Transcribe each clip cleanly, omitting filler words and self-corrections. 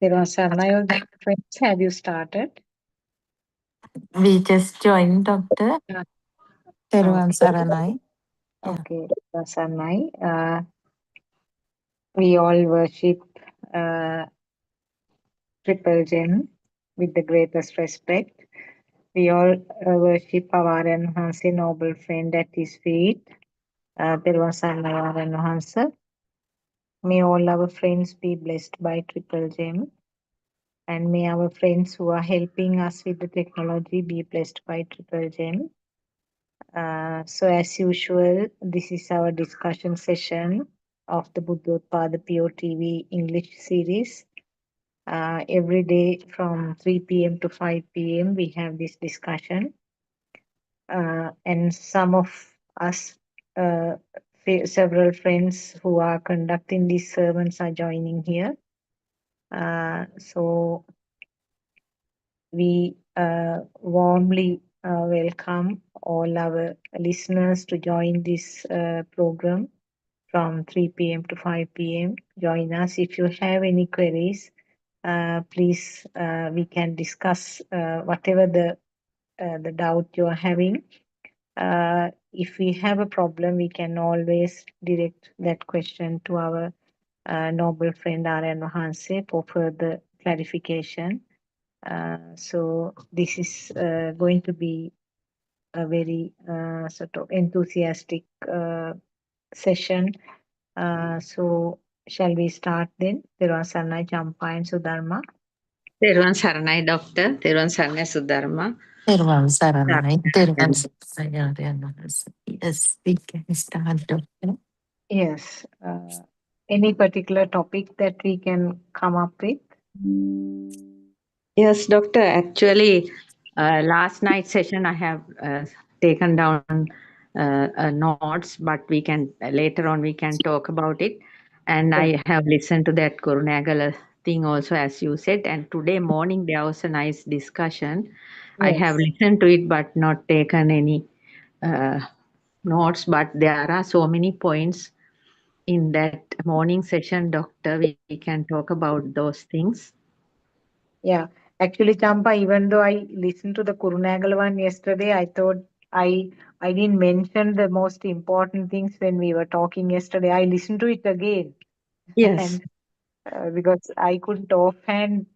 Sarna, your friends, have you started? We just joined, Doctor. Yeah. Teruvan Saranai. Yeah. Okay, Sarnai. We all worship uh, Triple Gem with the greatest respect. We all worship our enhanced noble friend at his feet, Sarna Enhancer. May all our friends be blessed by Triple Gem. And may our friends who are helping us with the technology be blessed by Triple Gem. So as usual, this is our discussion session of the Buddothpado PeoTV English series. Every day from 3 p.m. to 5 p.m. we have this discussion. And some of us, several friends who are conducting these sermons are joining here. So we warmly welcome all our listeners to join this program from 3 p.m. to 5 p.m. Join us. If you have any queries, please, we can discuss whatever the doubt you are having. If we have a problem, we can always direct that question to our noble friend R.N. Mahanse for further clarification. So this is going to be a very sort of enthusiastic session. So shall we start then? Sarnai, Champa and Sudharma. Teruvan Saranai, Doctor. Teruvan Saranai, Sudharma. Teruvan Saranai. Teruvan Saranai. Yes, we can start, Doctor. Yes. Any particular topic that we can come up with? Yes, Doctor. Actually, last night's session I have taken down notes, but we can later on we can talk about it. And I have listened to that Kurunagala thing also, as you said. And today morning there was a nice discussion. I have listened to it, but not taken any notes. But there are so many points in that morning session, Doctor. We can talk about those things. Yeah. Actually, Champa, even though I listened to the Kurunagal one yesterday, I thought I I didn't mention the most important things when we were talking yesterday. I listened to it again, Yes, and because I couldn't offhand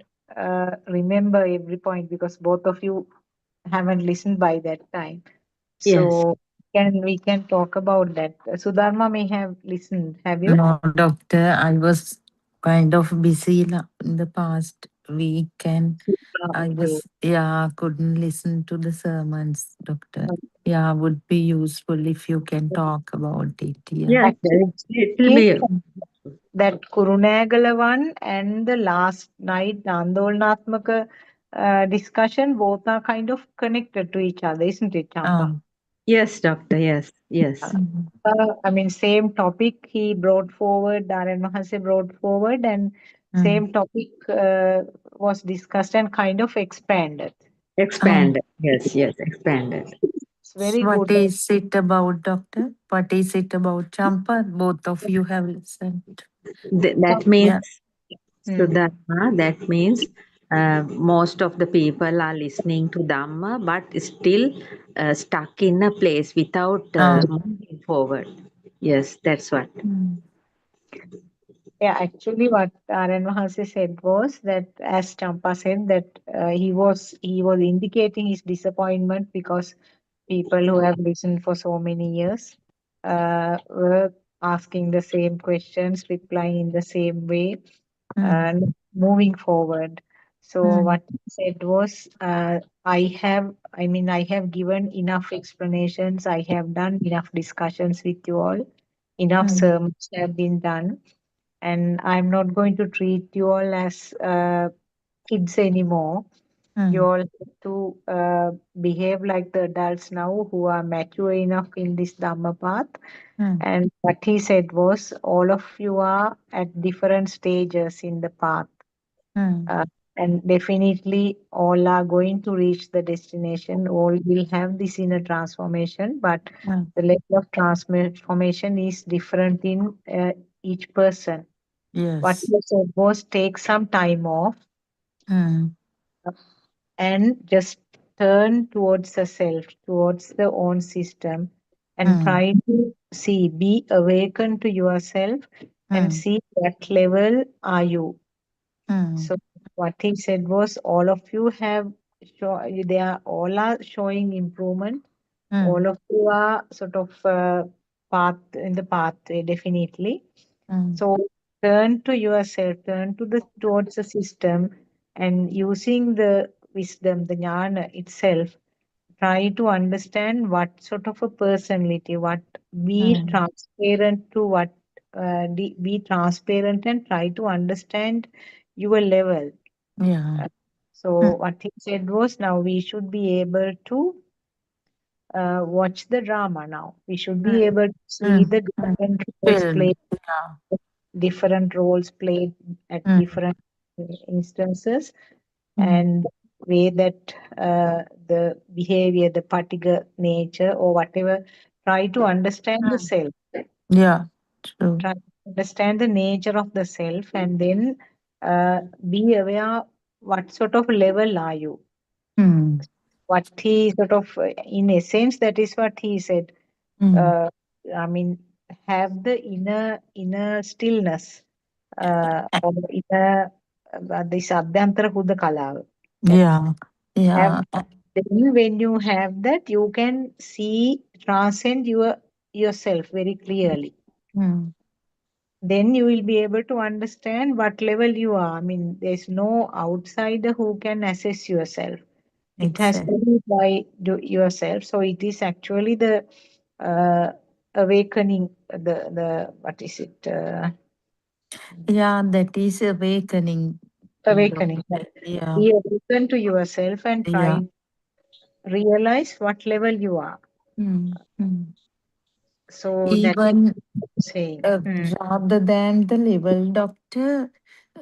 remember every point because both of you haven't listened by that time. yes. So we can talk about that. Sudharma may have listened. Have you? No, doctor, I was kind of busy in the past week and Ah, I okay. was, yeah, couldn't listen to the sermons, doctor. Yeah, would be useful if you can talk about it. Yeah. Yes, Actually, it will yes, be. that Kurunegala one and the last night Andolnatmaka discussion, both are kind of connected to each other, isn't it, Champa? Um, Yes, doctor. Yes, yes. mm, I mean, same topic he brought forward, Darren Mahase brought forward, and mm. same topic was discussed and kind of expanded. Um, Expanded. Yes, yes, expanded. It's very what good. is it about, doctor? What is it about Champa? Both of you have listened. That means, Yeah. Hmm. Sudharma, that means most of the people are listening to Dhamma but still stuck in a place without Um, moving forward. Yes, that's what. mm, Yeah, actually, what Aryan Mahasi said was that, as Champa said, that he was indicating his disappointment because people who have listened for so many years were asking the same questions, replying in the same way, mm, and moving forward. So mm, what he said was, I have given enough explanations. I have done enough discussions with you all. Enough mm, sermons have been done, and I'm not going to treat you all as kids anymore. You mm, all have to behave like the adults now who are mature enough in this Dhamma path. mm, And what he said was, all of you are at different stages in the path. mm, Uh, and definitely, all are going to reach the destination. All will have this inner transformation, but mm. the level of transformation is different in each person. What Yes. you said was take some time off Mm, and just turn towards the self, towards the own system, and mm, try to see, be awakened to yourself and mm, see what level are you. mm, So what he said was all of you have they are all are showing improvement. mm, All of you are sort of path in the pathway, definitely. mm, So turn to yourself, turn to the towards the system, and using the wisdom, the jnana itself, try to understand what sort of a personality, what be mm. transparent to what be transparent and try to understand your level. Yeah. Uh, so Mm, what he said was now we should be able to watch the drama now. We should be mm, able to see mm, the mm. played Film. Yeah. different roles played at Mm, different instances mm, and way that the behavior, the particular nature or whatever, try to understand the mm. self, Yeah. True. try to understand the nature of the self, and then be aware what sort of level are you. Mm, What he sort of, in essence, that is what he said. mm. Uh, I mean, have the inner stillness or inner this Abhyantara Huda Kalav. That Yeah. have Yeah. then when you have that, you can see transcend yourself very clearly. Mm, Then you will be able to understand what level you are. I mean, there's no outsider who can assess yourself. It has exactly. to be by yourself. So it is actually the uh, awakening, the what is it? Yeah, that is awakening, Awakening. doctor. Yeah. Be awakened to yourself and Yeah. try realize what level you are. Mm, mm. So that is Even saying. Hmm. rather than the level, doctor,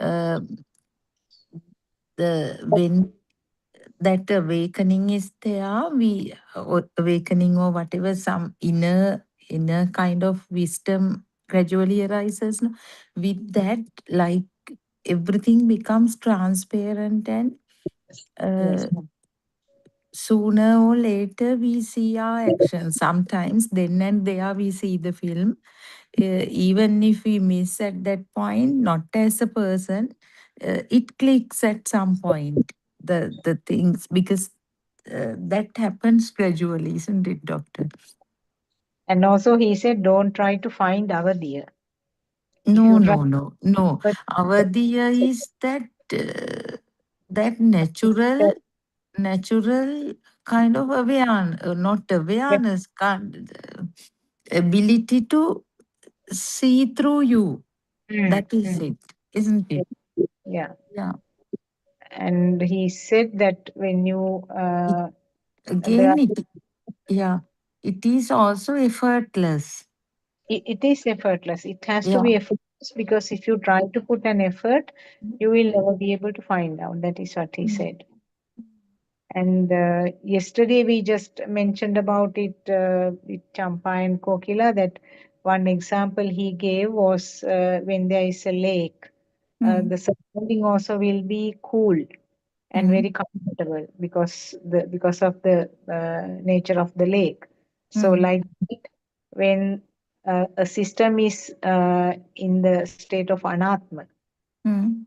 uh, the when that awakening is there, we or awakening or whatever, some inner kind of wisdom gradually arises. No? With that, like everything becomes transparent and uh, Yes. sooner or later we see our actions. Sometimes then and there we see the film. Even if we miss at that point, not as a person, it clicks at some point. The things, because that happens gradually, isn't it, doctor? And also he said, don't try to find our dear. If No, you try, no, no, no. but Our idea is that that natural kind of awareness, not awareness, kind ability to see through you. mm, That is mm, it, isn't it? yeah. Yeah. And he said that when you It, the again, yeah, it is also effortless. it is effortless. It has to Yeah. be effortless because if you try to put an effort, you will never be able to find out. That is what he Mm. said. And yesterday we just mentioned about it with Champa and Kokila, that one example he gave was when there is a lake, Mm. the surrounding also will be cool and Mm. very comfortable because of the nature of the lake. So Mm. like that, when a system is in the state of anatma, Mm.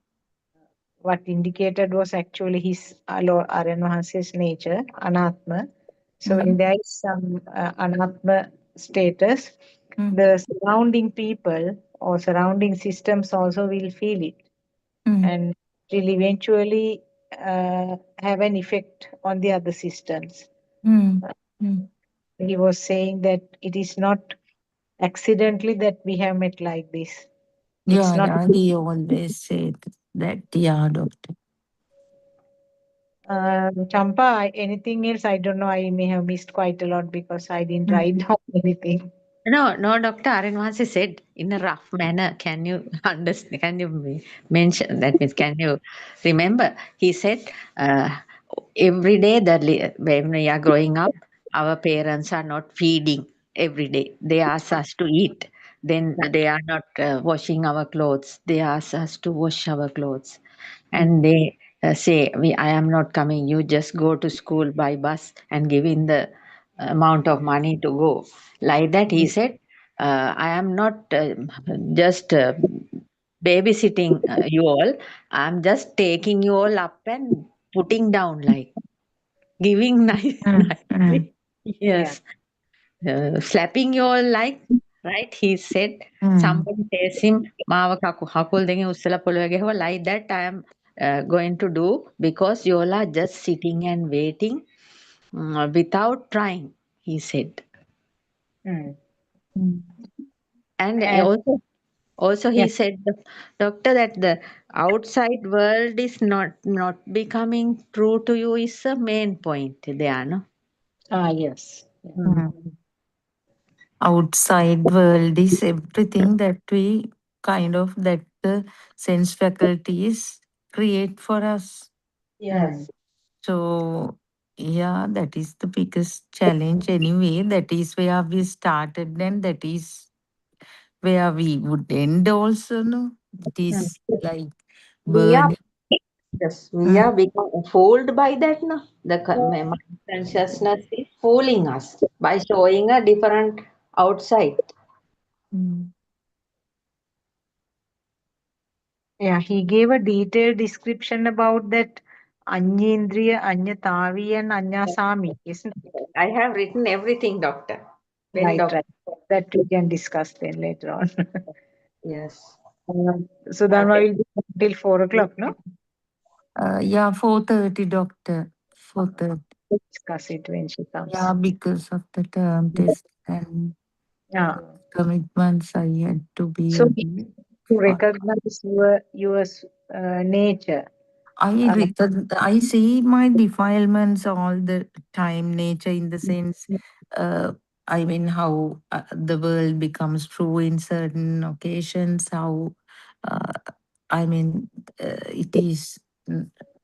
what indicated was actually his Lord Aryan Mahase's nature, anatma. So when Mm. there is some anatma status, Mm. the surrounding people or surrounding systems also will feel it, Mm. and it will eventually have an effect on the other systems. Mm. Mm. He was saying that it is not accidentally that we have met like this. It's Yeah, not. yeah, he always said that. Yeah, doctor. Champa, anything else? I don't know. I may have missed quite a lot because I didn't Mm. write down anything. No, no, Dr. Arinvasi said in a rough manner. Can you understand? Can you mention that? Means, can you remember? He said uh, every day that when we are growing up, our parents are not feeding every day. They ask us to eat. Then they are not washing our clothes. They ask us to wash our clothes, and they say, I am not coming. You just go to school by bus and give in the amount of money to go. Like that, he said, I am not just babysitting you all. I am just taking you all up and putting down, like giving Mm. Mm. nicely. Yeah. Yes, slapping you all like, right? He said, Mm. somebody says him, "Mawa hakul denge usala poluwa gehuwa," like that I am going to do, because you all are just sitting and waiting without trying, he said. Mm. Mm. And And also yeah. he said, doctor, that the outside world is not becoming true to you is the main point there, no? Yes. Yeah. Mm. Mm. Outside world is everything that we kind of that the sense faculties create for us. Mm. Yes. So yeah, that is the biggest challenge anyway. That is where we started, and that is where we would end also. No, it Mm. is like We are, burning. yes, we Mm. are become fooled by that, no? The mind consciousness is fooling us by showing a different outside. Mm. Yeah, he gave a detailed description about that Anyendriya, Anyatavi, and Anyasami, isn't it? I have written everything, doctor. When Right, doctor. right. That we can discuss then later on. Yes. So then Okay. we will be until 4 o'clock, no? Yeah, 4:30, doctor. 4:30. We'll discuss it when she Yeah, comes. because of the term test and Yeah. commitments, I had to be So away. to For recognize your nature. Uh, I see my defilements all the time, nature in the sense, uh, I mean, how the world becomes true in certain occasions, how, uh, I mean, it is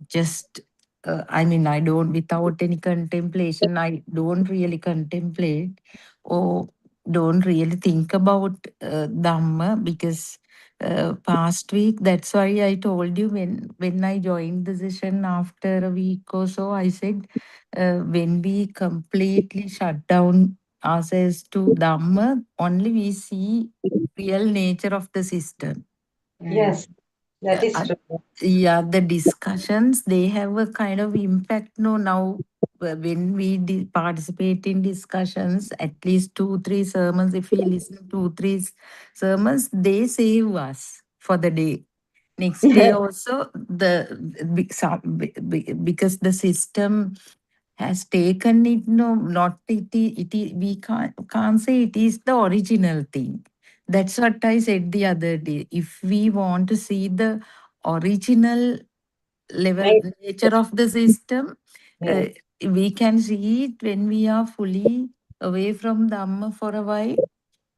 just, I mean, without any contemplation, I don't really contemplate. Or don't really think about Dhamma because past week, that's why I told you when I joined the session after a week or so, I said when we completely shut down ourselves to Dhamma, only we see real nature of the system. Yes, that is Uh, true. yeah, the discussions, they have a kind of impact. No, now when we participate in discussions, at least 2 3 sermons, if we listen 2 3 sermons, they save us for the day. Next day Yes. also, because the system has taken it. No, not we can't say it is the original thing. That's what I said the other day. If we want to see the original level Right. nature of the system, uh, Yes. we can see it when we are fully away from Dhamma for a while.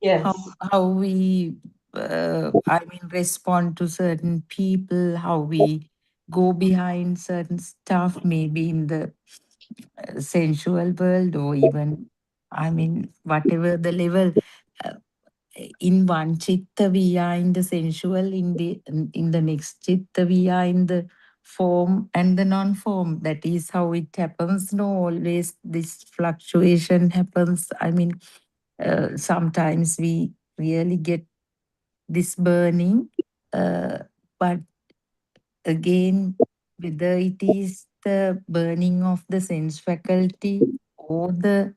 How Yes. how we I mean respond to certain people, how we go behind certain stuff, maybe in the sensual world, or even, I mean, whatever the level. uh, in one chitta we are in the sensual, in the next chitta we are in the form and the non-form. That is how it happens. No, always this fluctuation happens. I mean, sometimes we really get this burning, uh, but again, whether it is the burning of the sense faculty, or the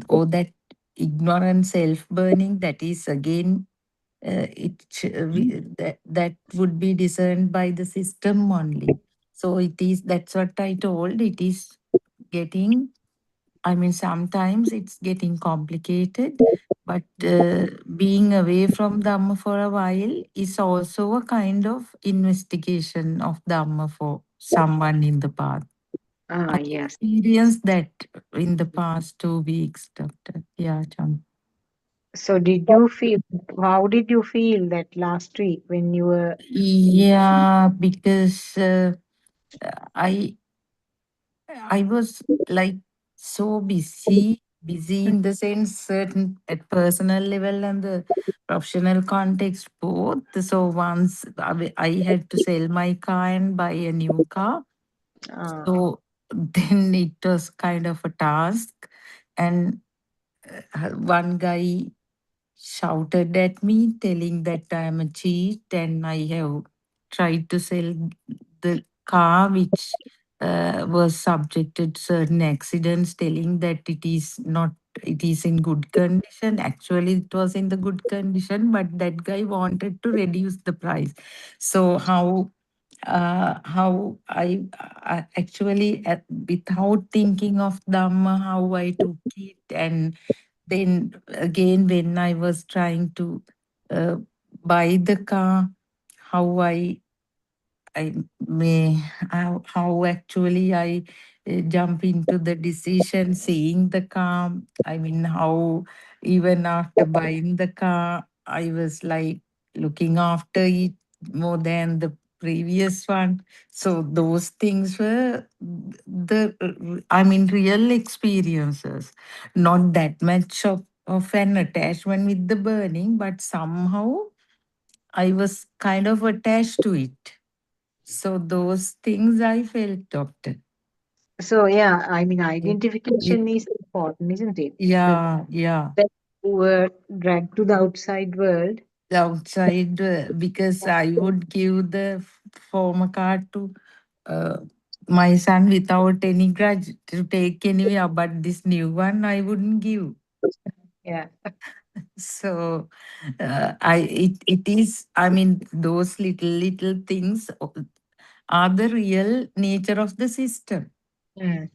or that ignorant self burning, that is again, that would be discerned by the system only. So it is, that's what I told, it is getting, I mean, sometimes it's getting complicated, but being away from Dhamma for a while is also a kind of investigation of Dhamma for someone in the path. Ah, I yes. experienced that in the past 2 weeks, Doctor. Yeah, John. So did you feel, how did you feel that last week when you were, Yeah, because I I was like so busy in the sense, certain at personal level and the professional context both. So once I had to sell my car and buy a new car. ah, So then it was kind of a task. And one guy shouted at me, telling that I am a cheat and I have tried to sell the car, which was subjected to certain accidents, telling that it is in good condition. Actually, it was in the good condition, but that guy wanted to reduce the price. So how I actually, without thinking of Dhamma, how I took it. And then again, when I was trying to uh, buy the car, how I may how actually I jump into the decision, seeing the car. I mean, how even after buying the car, I was like looking after it more than the previous one. So those things were I mean, real experiences. Not that much of an attachment with the burning, but somehow I was kind of attached to it. So those things I felt, Doctor. so yeah, I mean, It, it, identification is important, isn't it? yeah, yeah. That you were dragged to the outside world. Outside, because I would give the former card to uh, my son without any grudge to take anywhere, but this new one I wouldn't give. Yeah. So it is, I mean, those little things are the real nature of the system. Yeah.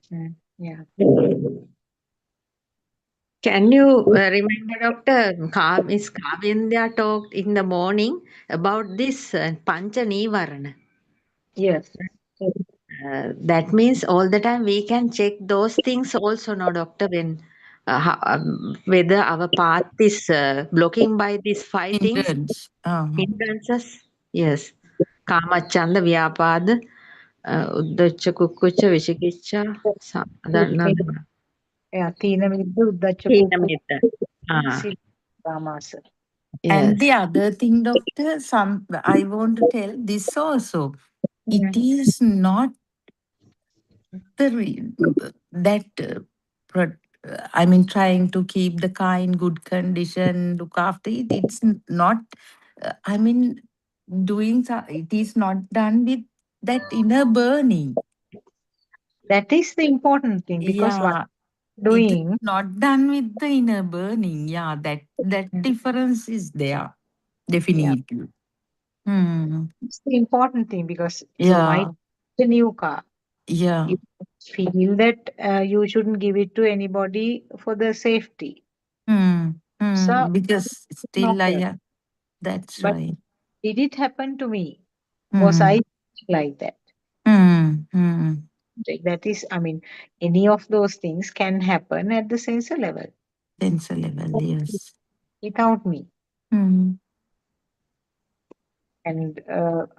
Can you remember, Doctor, Miss Kavindya talked in the morning about this Pancha Nivarana. Yes. That means all the time we can check those things also, no, Doctor, when whether our path is blocking by these five things, Hindrance. hindrances. Yes. Kamachanda, Vyapada, Uddhacha, Kukkucha, Vishikiccha, Yeah. Tina Vidya, Uddhacha Kukku. Heenamita. Ah, silly dramas. And the yes. other thing, doctor, some I want to tell this also. It Mm. is not the that I mean, trying to keep the car in good condition, look after it. It's not. I mean, it is not done with that inner burning. That is the important thing because what Yeah, it is doing not done with the inner burning. Yeah, that mm, difference is there yeah, definitely. Hmm. it's the important thing because you might Yeah. the new car. Yeah. You feel that you shouldn't give it to anybody for the safety. Hmm. So Because no still I. problem. That's But right. did it happen to me? Was I Hmm. like that? Hmm. That is, I mean, any of those things can happen at the sensor level Pencil level, yes. without me. Hmm. And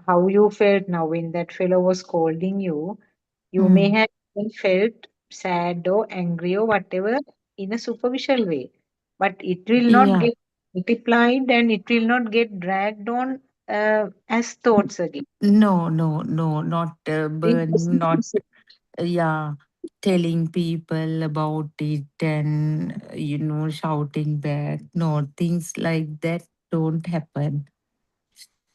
how you felt now when that fellow was scolding you, you may Hmm. have even felt sad or angry or whatever in a superficial way, but it will not Yeah. get multiplied and it will not get dragged on as thoughts again. No, no, no, not It is burning, not, yeah, telling people about it and, shouting back. No, things like that don't happen.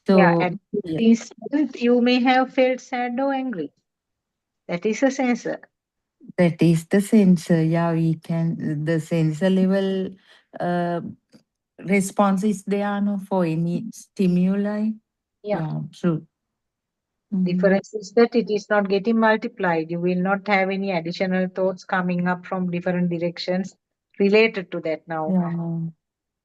yeah, So, at this yeah, instant, you may have felt sad or angry. That is a sensor. that is the sensor. Yeah, we can, the sensor level uh, response is there no, for any stimuli. Yeah. Yeah, true. Mm. Difference is that it is not getting multiplied. You will not have any additional thoughts coming up from different directions related to that now. Yeah.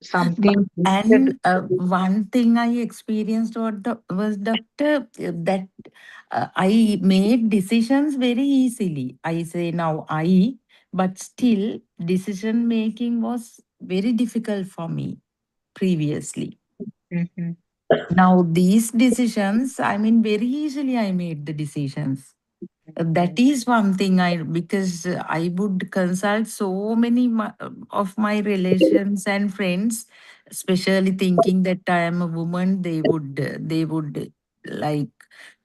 Something related And one thing I experienced was, doctor, that I made decisions very easily. I say now but still decision making was very difficult for me previously. Mhm. Now these decisions, I mean, very easily I made the decisions. That Mhm. is one thing because I would consult so many of my relations and friends, especially thinking that I am a woman. They would like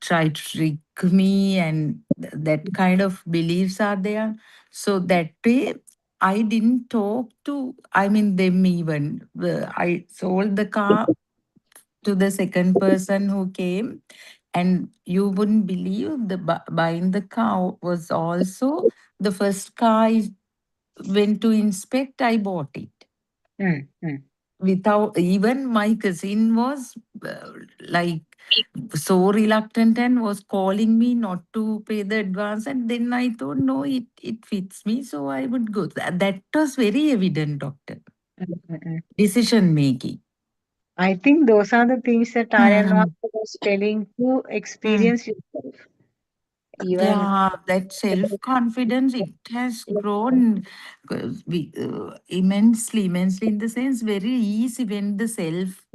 try to trick me, and that kind of beliefs are there. So that way, I didn't talk to. I mean, them even. I sold the car to the second person who came, and you wouldn't believe buying the car was also the first car I went to inspect. I bought it Mm, mm. without even my cousin was like so reluctant and was calling me not to pay the advance, and then I thought no, it fits me, so I would go. That was very evident, doctor. Mm, mm, mm. Decision making. I think those are the things that Aryan Hmm. was telling to Hmm. experience yourself. Even Yeah, that self confidence, it has grown immensely, immensely in the sense very easy when the self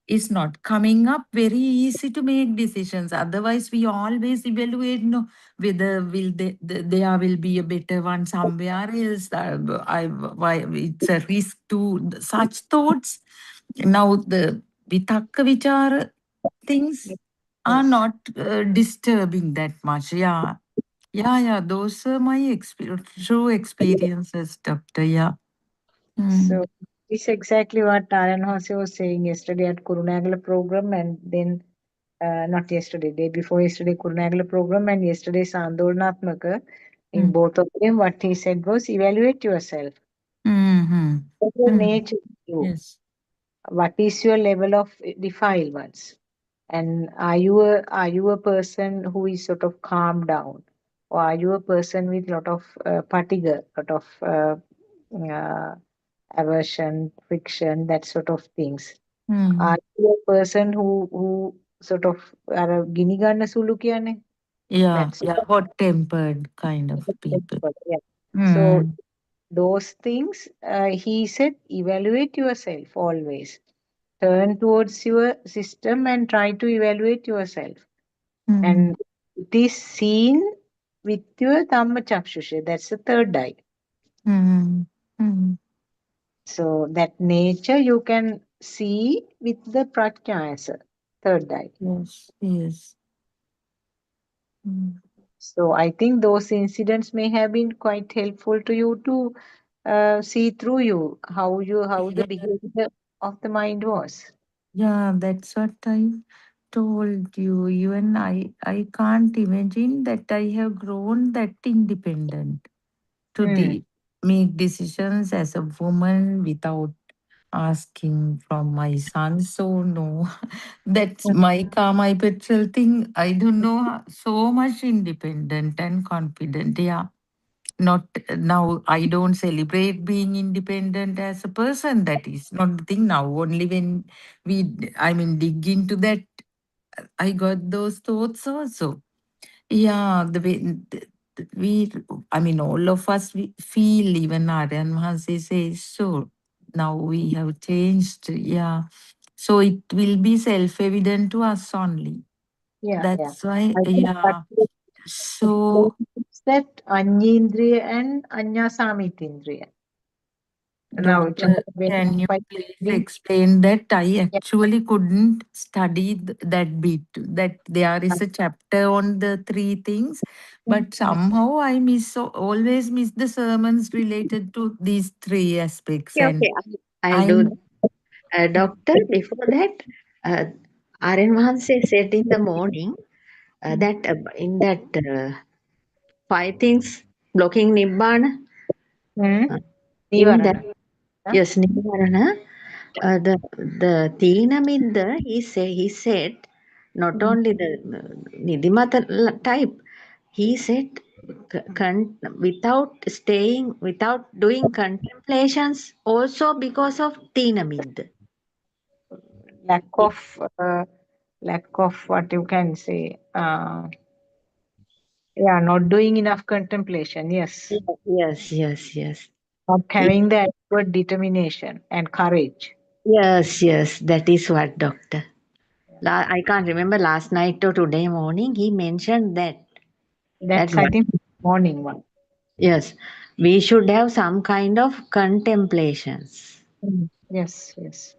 is not coming up, very easy to make decisions. Otherwise, we always evaluate no, whether there will be a better one somewhere else. Why it's a risk to such thoughts. Now, the vitakka vichara things are yes. not disturbing that much. Yeah. Yeah, yeah. Those are my true experiences, doctor. Yeah. So Mm. it's exactly what Aryan was saying yesterday at Kurunagala program, and then not yesterday, day before yesterday, Kurunagala program, and yesterday Sandolnatmaka. In Mm. both of them, what he said was evaluate yourself. Mm-hmm. What your Mm. nature is you? Yes. What is your level of defilements? And are you a person who is sort of calm down, or are you a person with lot of fatigue, lot of uh, aversion, friction, that sort of things? Are Mm. you a person who sort of අර ගිනි ගන්න සුළු කියන්නේ? Yeah. That's Yeah. Hot tempered kind of people. yeah. So Mm. those things, he said, evaluate yourself always. Turn towards your system and try to evaluate yourself. Mm. And it is seen with your Dhamma Chakshusha. That's the third eye. Mm. Mm. So that nature you can see with the prajna as a third eye. Yes, yes. Mm. So I think those incidents may have been quite helpful to you to see through how the Yeah, behavior of the mind was. yeah, that's what I told you. Even I can't imagine that I have grown that independent to Hmm. make decisions as a woman without asking from my son. So no, that's my my petrol thing. I don't know so much independent and confident. Yeah. Not now, I don't celebrate being independent as a person. That is not the thing now. Only when I mean, dig into that, I got those thoughts also. Yeah, the way we, I mean, all of us we feel, even Aryan Mahansi says, so now we have changed. Yeah. So it will be self evident to us only. Yeah, yeah. That's why, I think that yeah. explains So, that Anyindriya and Anyasamitindriya. Now, doctor, when can you by please reading, explain that? I yeah, actually couldn't study that bit. That there is a chapter on the three things, but somehow I always miss the sermons related to these three aspects. Okay, And okay. I'll do that. I'm Doctor, before that, uh, Aryan Mahanse said in the morning that in that five things blocking Nibbana, hmm, uh, in that, Nivarana. Yeah. yes, Nibbana, the Tina Midda, he said, not Hmm. only the Nidimata type, he said, without doing contemplations, also because of Tina Midda. Lack of lack of what you can say. Yeah, not doing enough contemplation. Yes, Yes, yes, yes. not He, having the adequate determination and courage. yes, yes, that is what, doctor. I can't remember last night or today morning. He mentioned that That's I think morning one. yes, we should have some kind of contemplations. Mm. Yes, yes.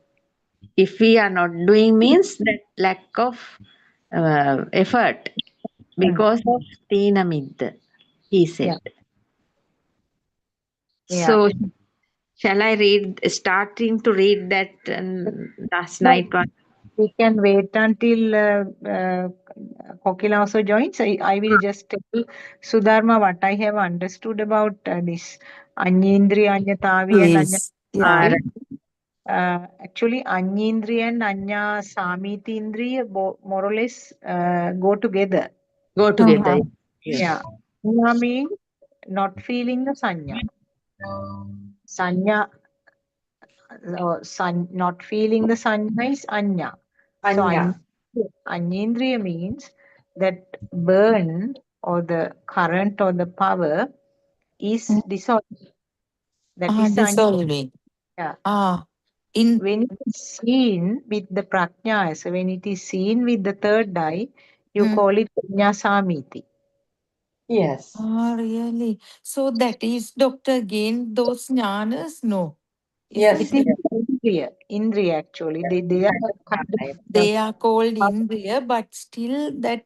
If we are not doing, means that lack of effort Mm. because of Teenamid, he said. Yeah, yeah. So, shall I starting to read that last No, night one? we can wait until Kokila also joins. I will just tell Sudharma what I have understood about this Anyindriya, Anyatavi, and please, yeah. Anyatavi. Actually, Anyindriya and Anya Samitindriya more or less go together. Go together. Uh-huh. Yeah. Yes. Anya means not feeling the Sanya. Sanya, not feeling the Sanya is Anya. So, Anya. Anyendriya means that burn or the current or the power is dissolved. That is Anya. Dissolving. Ah, in When it is seen with the prajna, so when it is seen with the third eye, you mm, call it Samiti. Yes. really. So that is, doctor, again, those jnanas? No. Is Yes. It it is Yes. Indriya actually. They are kind of, they are called Indriya, but still that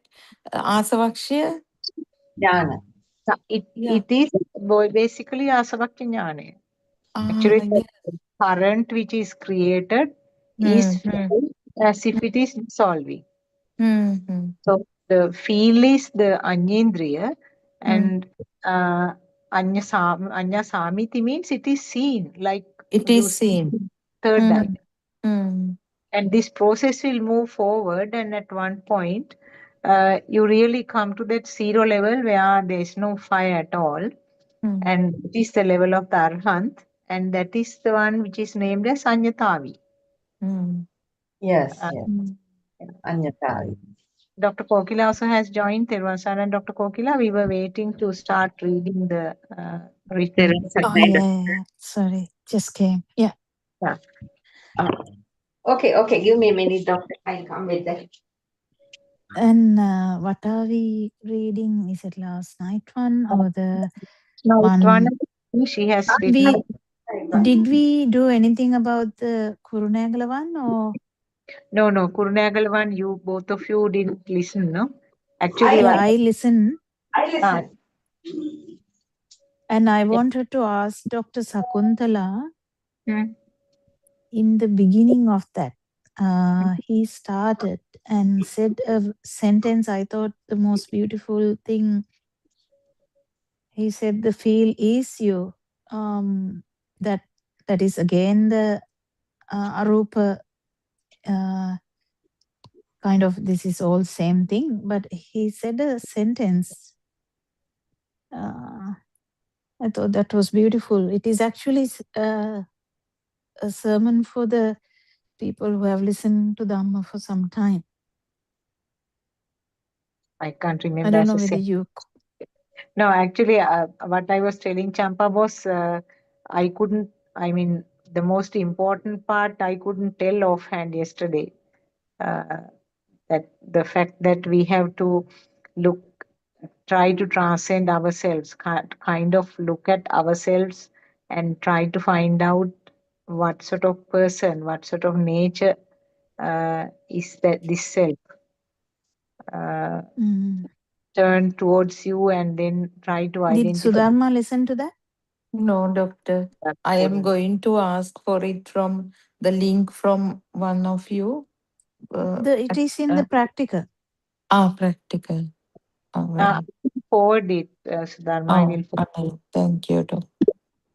Asavakshya? Jnana. Yeah. it is basically Asavakya Jnana. Ah, Actually, the yeah. current which is created is Mm, felt as if it is dissolving. mm, mm, So the feel is the Anyendriya mm. and Anya Samiti means it is seen like It you is see same. third eye. Mm, mm, And this process will move forward, and at one point, you really come to that zero level where there is no fire at all, mm, and it is the level of the Arhant, and that is the one which is named as Anyatavi. mm, Yes. Uh, Yes. mm. Anyatari. Dr. Kokila also has joined Terwasan and Dr. Kokila. We were waiting to start reading the There written is a text. Oh, great. yeah, yeah, yeah. Sorry, just came. Yeah. Yeah. Uh, okay. Okay. Give me a minute, doctor. I'll come with that. And what are we reading? Is it last night one or the Now, it one one? she has Ah, written. We, Did we do anything about the Kurunegala one or? No, Kurunagal one, you both of you didn't listen, no? Actually, Yeah, what I listened. ah, And I wanted to ask Dr. Sakuntala, hmm, in the beginning of that, he started and said a sentence I thought the most beautiful thing. He said, the feel is you. That is again the arupa kind of, this is all same thing, but he said a sentence. I thought that was beautiful. It is actually a sermon for the people who have listened to Dhamma for some time. I can't I remember don't as know a whether same. you. No, actually, what I was telling Champa was, I couldn't, I mean, the most important part I couldn't tell offhand yesterday. That the fact that we have to look, try to transcend ourselves, kind of look at ourselves and try to find out what sort of person, what sort of nature is that this self. Mm. Turn towards you and then try to Did identify Sudharma listen to that? No, doctor. that I am for going to ask for it from the link from one of you. It is in the practical. Practical. All uh, right. forward it, Sudharma. I will Oh, all right. Thank you, doctor.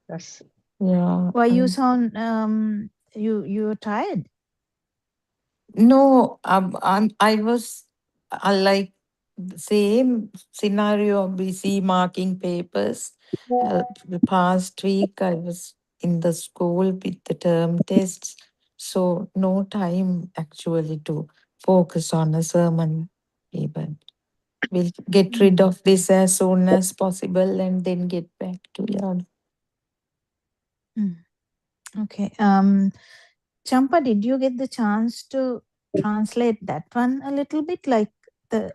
focus. Yeah. Why you sound you're tired? No, I was like the same scenario, busy marking papers. The past week I was in the school with the term tests, so no time actually to focus on a sermon even. We'll get rid of this as soon as possible and then get back to you. Mm. Okay. Champa, did you get the chance to translate that one a little bit, like the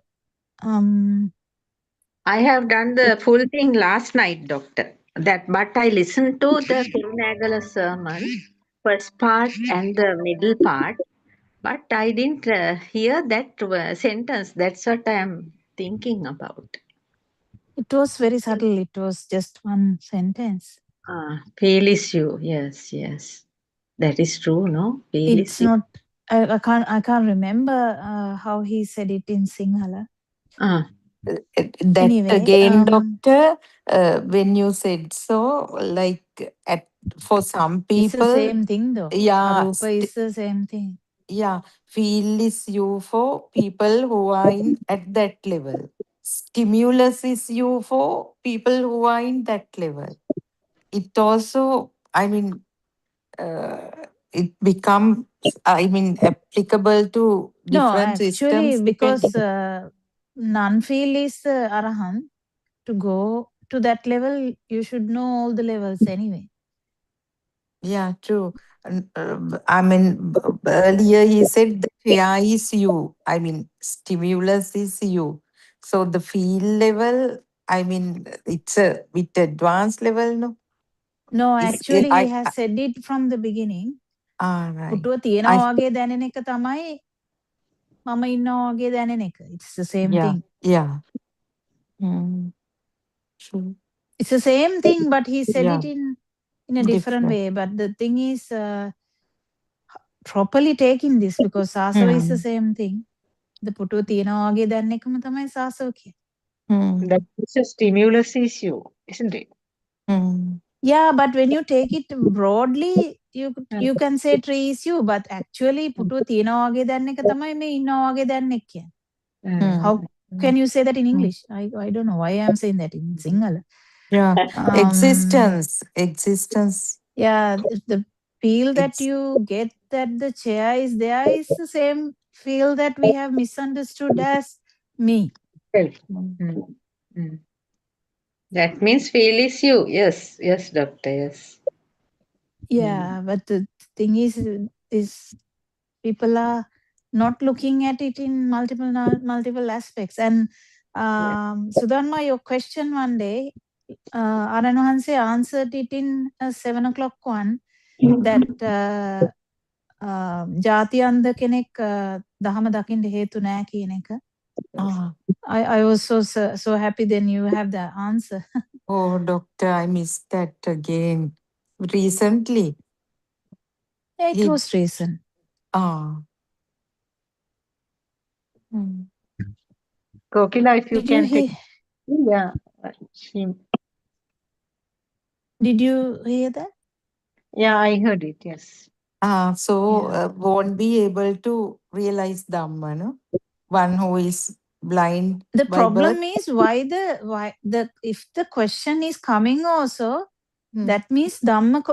I have done the full thing last night, doctor. That, but I listened to the Kurunagala sermon, first part and the middle part, but I didn't hear that sentence. That's what I am thinking about. it was very subtle. It was just one sentence. Feel is you. Yes, yes. That is true, no? Feel It's is you. not. I can't remember how he said it in Sinhala. Ah, That Anyway, again, doctor, when you said so, like for some it's the people, same thing though. yeah, Arupa is the same thing. yeah, feel is you for people who are in at that level. Stimulus is you for people who are in that level. It also, I mean, uh, it becomes, I mean, applicable to No, different actually, systems because depending. non-feel is arahant. To go to that level, you should know all the levels anyway. Yeah, true. And, I mean, earlier he said the Kriya is you. I mean, stimulus is you. So the feel level, I mean, it's a bit advanced level, no? No, Is actually, he I has said it from the beginning. right. පුටුව තියෙනවා I වගේ දැනෙන එක තමයි මම ඉන්නවා වගේ දැනෙන එක. It's the same yeah, thing. yeah. Mm, true. It's the same thing, but he said Yeah, it in a different different. way. But the thing is, properly taking this, because sasava is the Hmm. same thing. The පුටුව තියෙනවා වගේ දැනෙන එකම තමයි සාසව කියන්නේ. Hmm. That is a stimulus issue, isn't it? Hmm. Yeah, but when you take it broadly, Mm. you can say tree is you, but actually පුටුව තියෙනවා වගේ දැනෙන එක තමයි මේ ඉන්නවා වගේ දැනෙන එක කියන්නේ. How Hmm. can you say that in Hmm. English? I don't know why I'm saying that in Sinhala. Yeah. Um, Existence. yeah, the feel that It's you get that the chair is there is the same feel that we have misunderstood as me. Self. mm, Mm. Mm. that means feel is you. Yes, yes, doctor. Yes. Yeah, but the thing is people are not looking at it in multiple aspects. And Yeah. Sudhanma, your question one day, Aranahanse answered it in a 7 o'clock one that ජාතියන්ද කෙනෙක් දහම දකින්න හේතු නෑ කියන එක. I was so happy then you have the answer. Oh, doctor, I missed that again. Recently. It was recent. Kokila, if you Did can you hear? take. Yeah. Did you hear that? Yeah, I heard it, yes. Won't be able to realize Dhamma, no? One who is blind the by problem birth. is if the question is coming also, that means Dhamma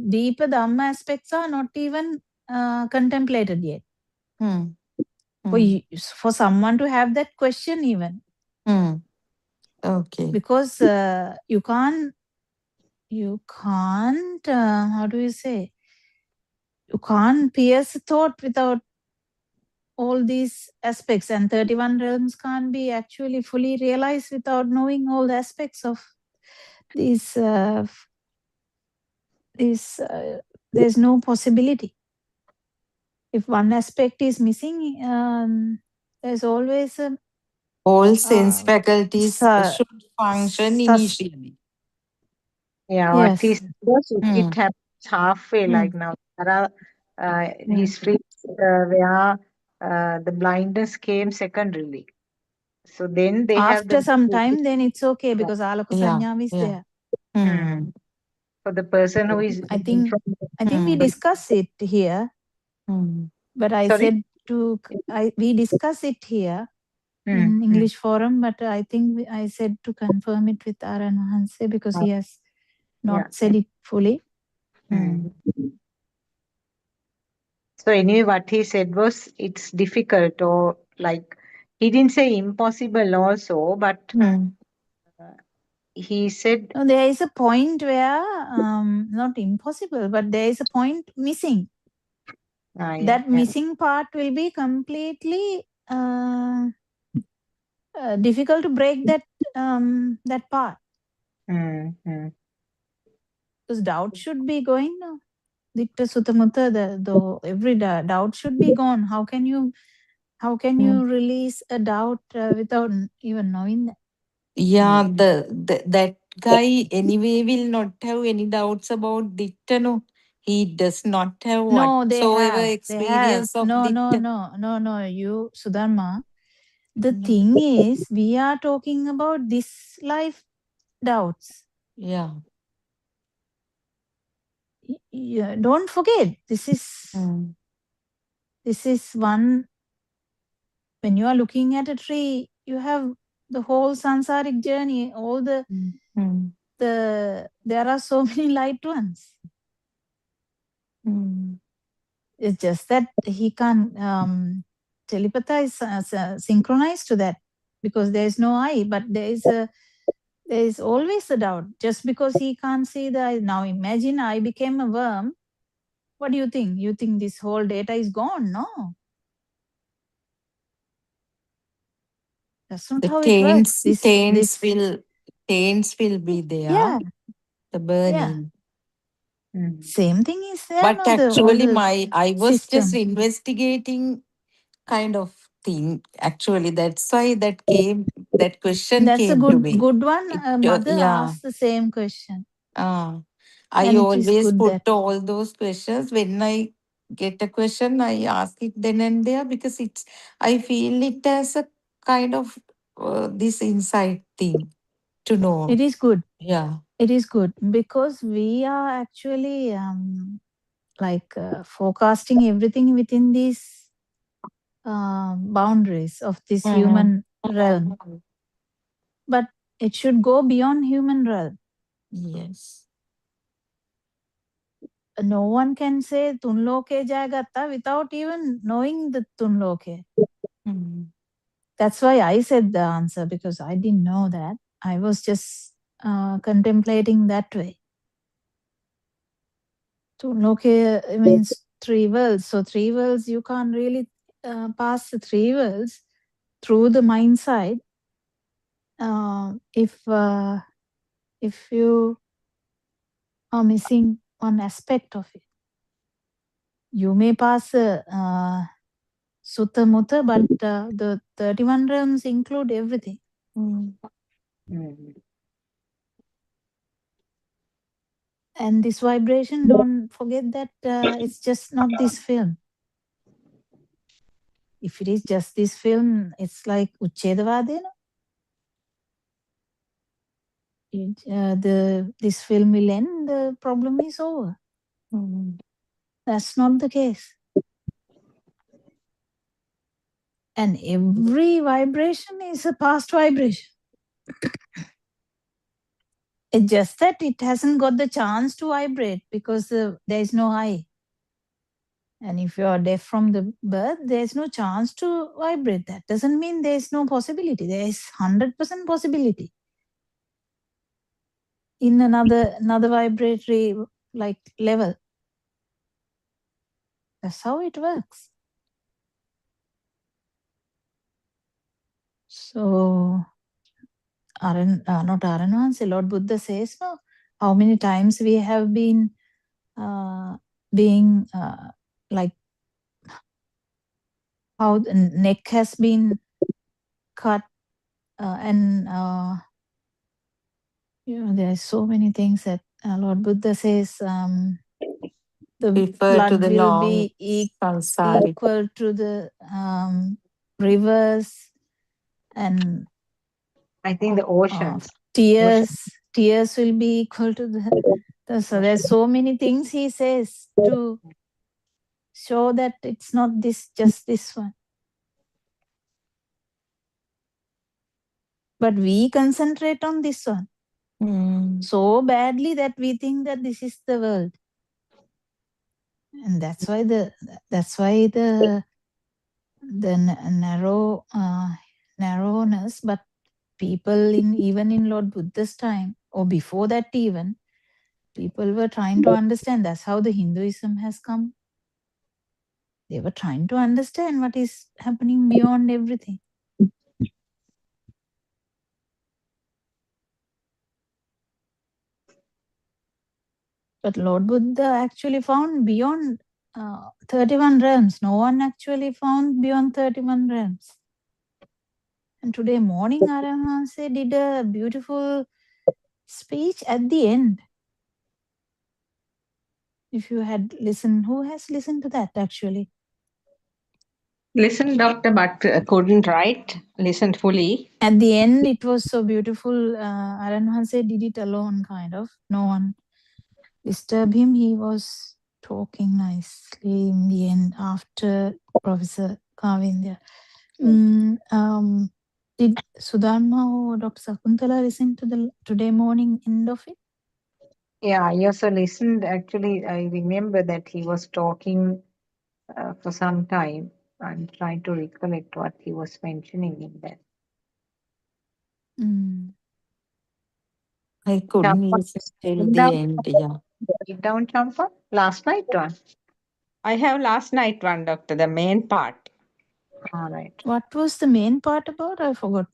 deeper Dhamma aspects are not even contemplated yet. For someone to have that question even. Okay. Because you can't how do you say, you can't pierce a thought without all these aspects, and 31 realms can't be actually fully realized without knowing all the aspects of these. There's no possibility. If one aspect is missing, there's always a all sense faculties should function initially. Yeah, yes. what he was, it happens halfway, like now. There are histories where the blindness came secondarily. So then they have after some time, then it's okay because Alaka Sanyam is there. For the person who is I think we discuss it here. But I said we discuss it here in English forum, but I think I said to confirm it with Aran Hanse because he has not said it fully. So anyway, what he said was it's difficult, or like he didn't say impossible also, but he said no, there is a point where not impossible, but there is a point missing. That missing part will be completely difficult to break that part. Because doubt should be going now. Ditta Sutamutta, every doubt should be gone. How can you release a doubt without even knowing that? Yeah, that guy anyway will not have any doubts about Ditta, no. He does not have whatsoever experience of Ditta. No, you, Sudharma. The thing is, we are talking about this life doubts. Yeah. Don't forget, this is one. When you are looking at a tree, you have the whole sansaric journey. All there are so many light ones. It's just that he can't telepathize, synchronize to that because there is no eye, but there is always a doubt. Just because he can't see the eye. Now imagine I became a worm. What do you think? You think this whole data is gone? No. That's not how it works. Taints will be there. Yeah. The burning. Yeah. Same thing is there. But actually, I was system. just investigating kind of thing. Actually, that's why that question came to me. That's a good one. Mother asked the same question. I always put all those questions. When I get a question, I ask it then and there because I feel it as a kind of this inside thing to know. It is good. Yeah. It is good because we are actually forecasting everything within these boundaries of this human realm. But it should go beyond human realm. Yes. No one can say Tunloke Jagatta without even knowing the Tunloke. That's why I said the answer, because I didn't know that. I was just contemplating that way. Tunloke means 3 worlds. So 3 worlds, you can't really pass the 3 worlds through the mind side if you are missing one aspect of it, you may pass Sutta Mutta, but the 31 realms include everything. Mm. And this vibration, don't forget that it's just not this film. If it is just this film, it's like Uchchedavadena. This film will end, the problem is over. Mm. That's not the case. And every vibration is a past vibration. It's just that it hasn't got the chance to vibrate because there is no I. And if you are deaf from the birth, there is no chance to vibrate. That doesn't mean there is no possibility. There is 100% possibility in another vibratory like level. That's how it works. So, not Aranwansi, Lord Buddha says, no, how many times we have been being like how the neck has been cut and there are so many things that Lord Buddha says the Refer blood to the will long be samsaric. equal to the rivers and I think the oceans. tears will be equal to the so there's so many things he says to show that it's not just this one. But we concentrate on this one so badly that we think that this is the world. And that's why the narrowness, but people even in Lord Buddha's time or before that even, people were trying to understand. That's how the Hinduism has come. They were trying to understand what is happening beyond everything. But Lord Buddha actually found beyond 31 realms. No one actually found beyond 31 realms. And today morning, Aranhanse did a beautiful speech at the end. If you had listened, who has listened to that actually? Listen, doctor, but couldn't write. Listened fully. At the end, it was so beautiful. Aranhanse did it alone, kind of. No one disturbed him. He was talking nicely in the end after Professor Kavindya. Did Sudharma or Dr. Sakuntala listen to the today morning end of it? Yeah, I also listened. Actually, I remember that he was talking for some time. I'm trying to recollect what he was mentioning in that. I couldn't Champa, listen till sit the down, end. Yeah. sit down, Champa. Last night one. I have last night one, doctor, the main part. All right. What was the main part about? I forgot.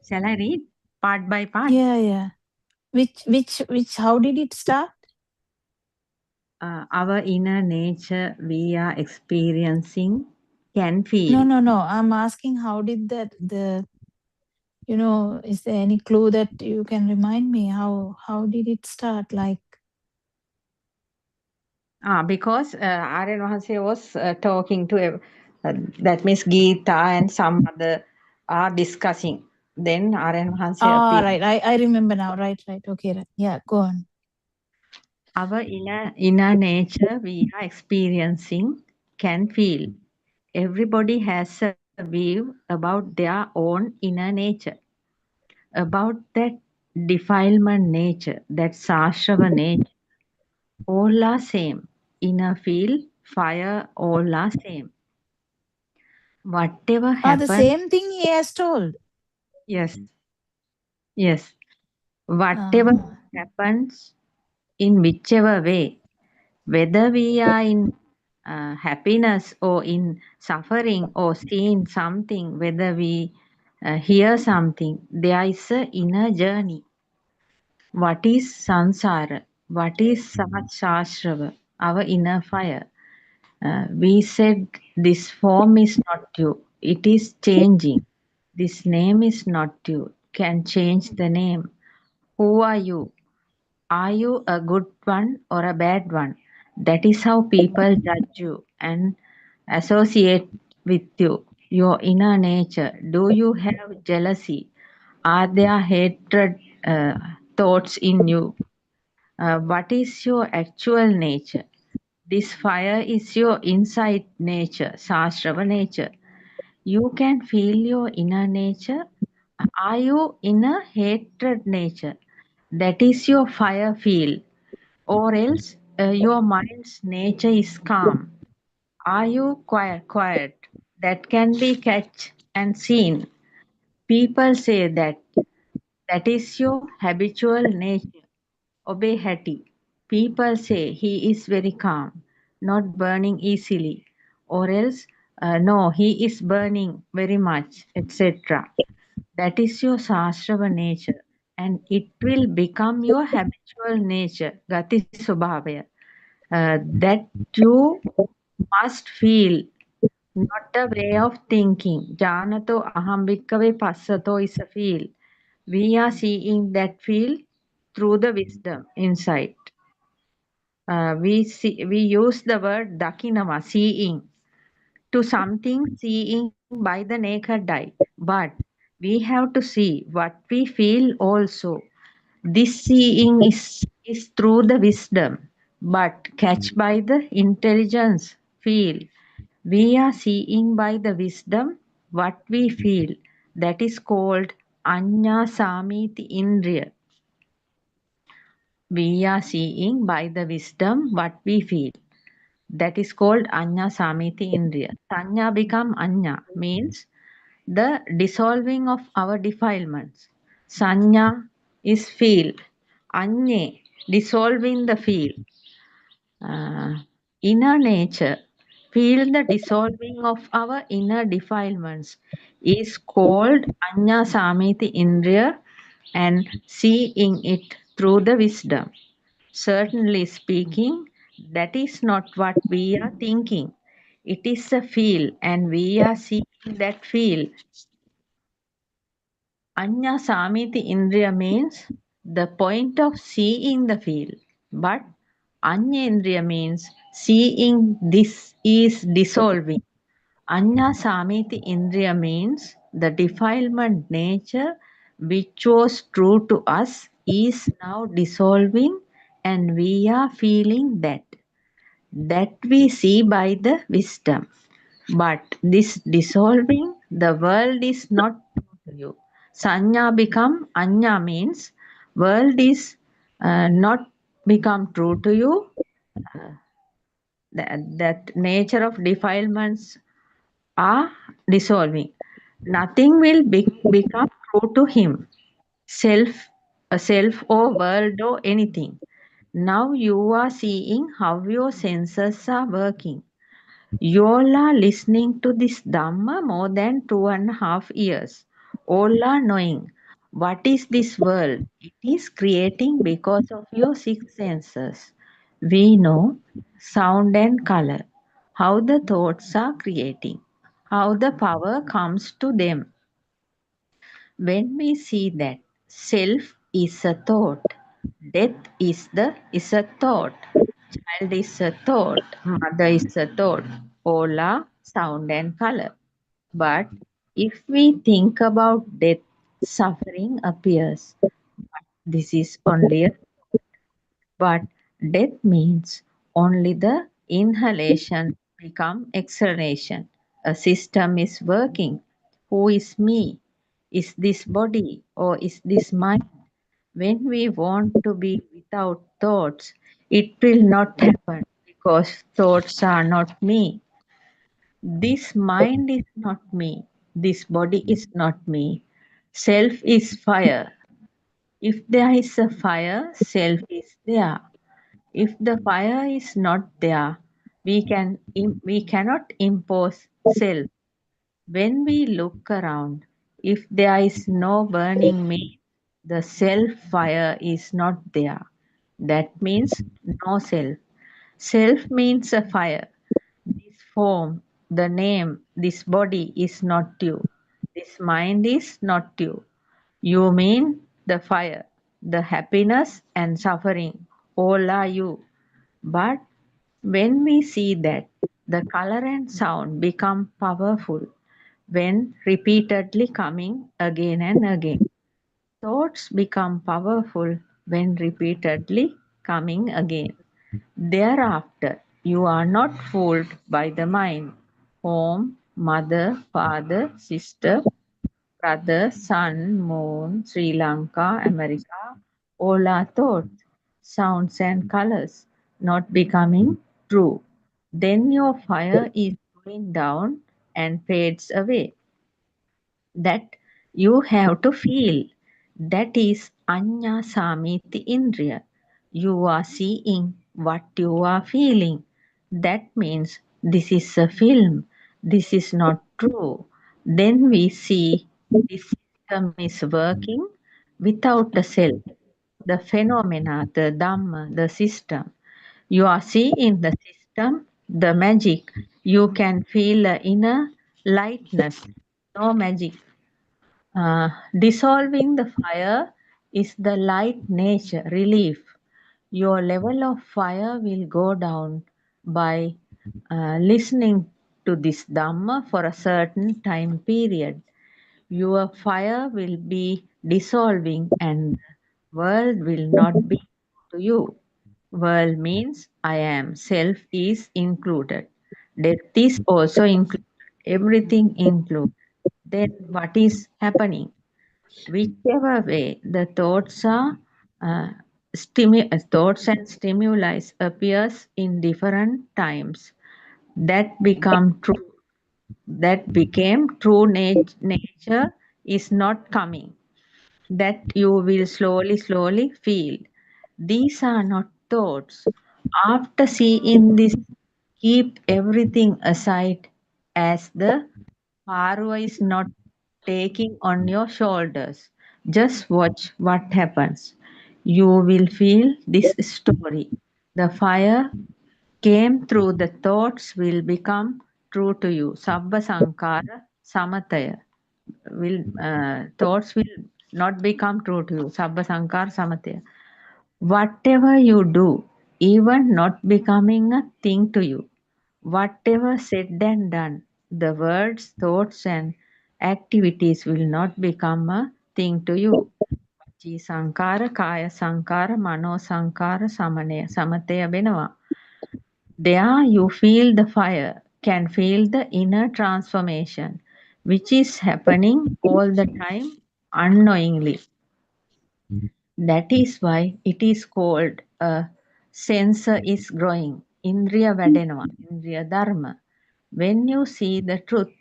Shall I read part by part? Yeah. Which, how did it start? Our inner nature we are experiencing can feel. No. I'm asking how did that, is there any clue that you can remind me? How did it start? Like, Because Aryan Wahanse was talking to that Miss Geeta and some other are discussing. Then Aryan Wahanse appeared. right. I remember now. Right. Okay. Right. Yeah, go on. Our inner nature we are experiencing can feel. Everybody has a view about their own inner nature, about that defilement nature, that sashrava nature. All are same. Inner feel, fire, all are same. Whatever The happens. same thing he has told. Yes. Whatever happens in whichever way, whether we are in happiness or in suffering or seeing something, whether we Hear something. There is a inner journey. What is samsara? What is sahasrava? Our inner fire. We said this form is not you. It is changing. This name is not you. Can change the name. Who are you? Are you a good one or a bad one? That is how people judge you and associate with you. Your inner nature. Do you have jealousy? Are there hatred thoughts in you? What is your actual nature? This fire is your inside nature, Sasrava nature. You can feel your inner nature. Are you in a hatred nature? That is your fire field. Or else your mind's nature is calm. Are you quiet? Quiet. That can be catch and seen. People say that that is your habitual nature. Obey Hattie. People say he is very calm, not burning easily, or else, no, he is burning very much, etc. That is your Sasrava nature, and it will become your habitual nature, Gati Subhavaya. That you must feel, not a way of thinking. Janato ahambikave passato is a feel. We are seeing that feel through the wisdom inside. We use the word dakinama, seeing, to something seeing by the naked eye. But we have to see what we feel also. This seeing is through the wisdom, but catch by the intelligence, feel. We are seeing by the wisdom what we feel. That is called Anya Samiti Indriya. We are seeing by the wisdom what we feel. That is called Anya Samiti Indriya. Sanya become Anya means the dissolving of our defilements. Sanya is feel. Anye, dissolving the feel. Inner nature, feel the dissolving of our inner defilements, is called Anya Samiti Indriya, and seeing it through the wisdom. Certainly speaking, that is not what we are thinking. It is a feel, and we are seeing that feel. Anya Samiti Indriya means the point of seeing the feel, but Anya Indriya means seeing this is dissolving. Anya Samiti Indriya means the defilement nature which was true to us is now dissolving, and we are feeling that we see by the wisdom. But this dissolving, the world is not true to you. Sanya become Anya means world is not become true to you. That nature of defilements are dissolving. Nothing will become true to him. Self, a self or world or anything. Now you are seeing how your senses are working. You all are listening to this Dhamma more than 2.5 years. All are knowing what is this world. It is creating because of your six senses. We know sound and color, how the thoughts are creating, how the power comes to them. When we see that self is a thought, death is a thought, child is a thought, mother is a thought, all are sound and color. But if we think about death, suffering appears. This is only a, but death means only the inhalation become exhalation. A system is working. Who is me? Is this body or is this mind? When we want to be without thoughts, it will not happen because thoughts are not me. This mind is not me. This body is not me. Self is fire. If there is a fire, self is there. If the fire is not there, we cannot impose self. When we look around, If there is no burning meat, the self fire is not there. That means no self. Self means a fire. This form, the name, this body is not you. This mind is not you. You mean the fire, the happiness and suffering, all are you. But when we see that, the color and sound become powerful when repeatedly coming again and again. Thoughts become powerful when repeatedly coming again. Thereafter, you are not fooled by the mind. Home, mother, father, sister, brother, sun, moon, Sri Lanka, America, all are thoughts, sounds, and colors not becoming true. Then your fire is going down and fades away. That you have to feel. That is Anya Samiti Indriya. You are seeing what you are feeling. That means this is a film. This is not true. Then we see this system is working without the self, the phenomena, the Dhamma, the system. You are seeing the system, the magic. You can feel a inner lightness, no magic. Dissolving the fire is the light nature relief. Your level of fire will go down by listening to this Dhamma for a certain time period. Your fire will be dissolving and the world will not be to you. World means I am. Self is included. Death is also included. Everything included. Then what is happening? Whichever way the thoughts are uh, thoughts and stimuli appears in different times, that become true, that became true nature is not coming, that you will slowly feel these are not thoughts. After seeing this, keep everything aside, as the parva is not taking on your shoulders. Just watch what happens. You will feel this story. The fire came through the thoughts will become true to you. Sabba sankara samataya. Thoughts will not become true to you. Sabba sankara samataya. Whatever you do, even not becoming a thing to you, whatever said and done, the words, thoughts, and activities will not become a thing to you. Vachi sankara, kaya sankara, mano sankara, samataya benawa. There you feel the fire, can feel the inner transformation, which is happening all the time unknowingly. That is why it is called a sense is growing. Indriya Vadenava, Indriya Dharma. When you see the truth,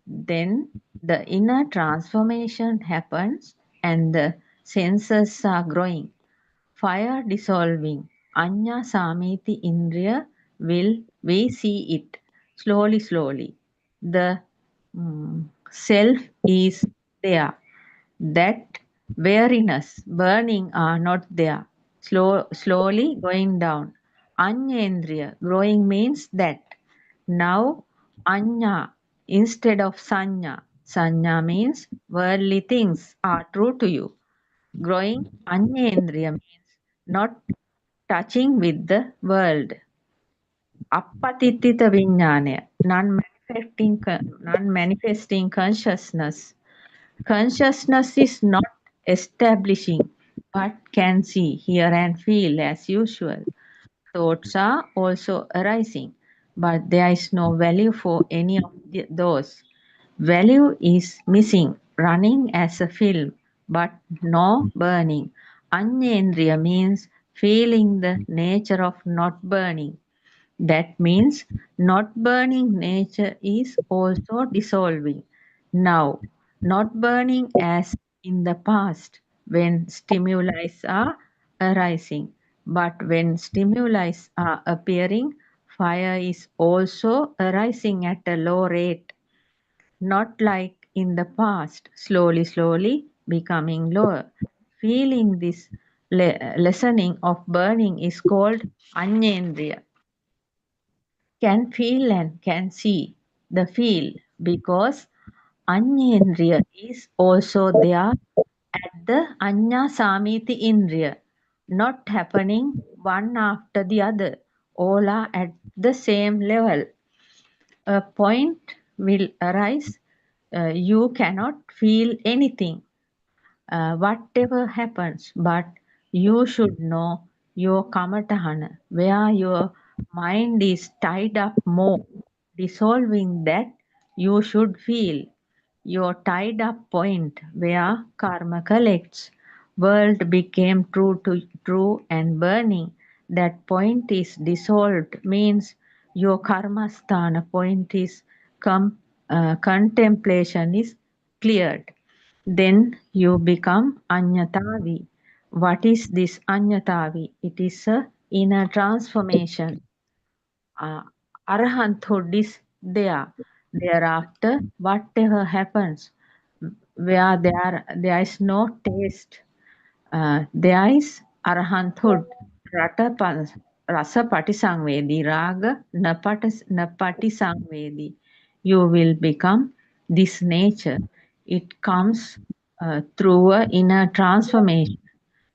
then the inner transformation happens and the senses are growing. Fire dissolving. Anya Samiti Indriya will we see it slowly. The self is there, that weariness, burning are not there. Slowly going down. Anyendriya, growing means that. Now, Anya instead of Sanya. Sanya means worldly things are true to you. Growing Anyendriya means not touching with the world. Appatitita Vijnana, non-manifesting consciousness. Consciousness is not establishing, but can see, hear, and feel as usual. Thoughts are also arising, but there is no value for any of those. Value is missing, running as a film, but no burning. Anyendriya means feeling the nature of not burning. That means not burning nature is also dissolving. Now, not burning as in the past when stimuli are arising, but when stimuli are appearing, fire is also arising at a low rate, not like in the past, slowly becoming lower. Feeling this lessening of burning is called Anyendriya. Can feel and can see the feel, because Anyendriya is also there at the Anya Samiti Indriya, not happening one after the other. All are at the same level. A point will arise, you cannot feel anything, whatever happens, but you should know your kamatahana, where your mind is tied up more, dissolving that you should feel your tied up point where karma collects. World became true and burning. That point is dissolved, means your karma sthana point is contemplation is cleared. Then you become Anyatavi. What is this Anyatavi? It is a inner transformation. Arahanthood is there. Thereafter, whatever happens, where there is no taste, there is Arahanthood. Rasa Patisangvedi, Raga Napati Sangvedi. You will become this nature. It comes through a inner transformation.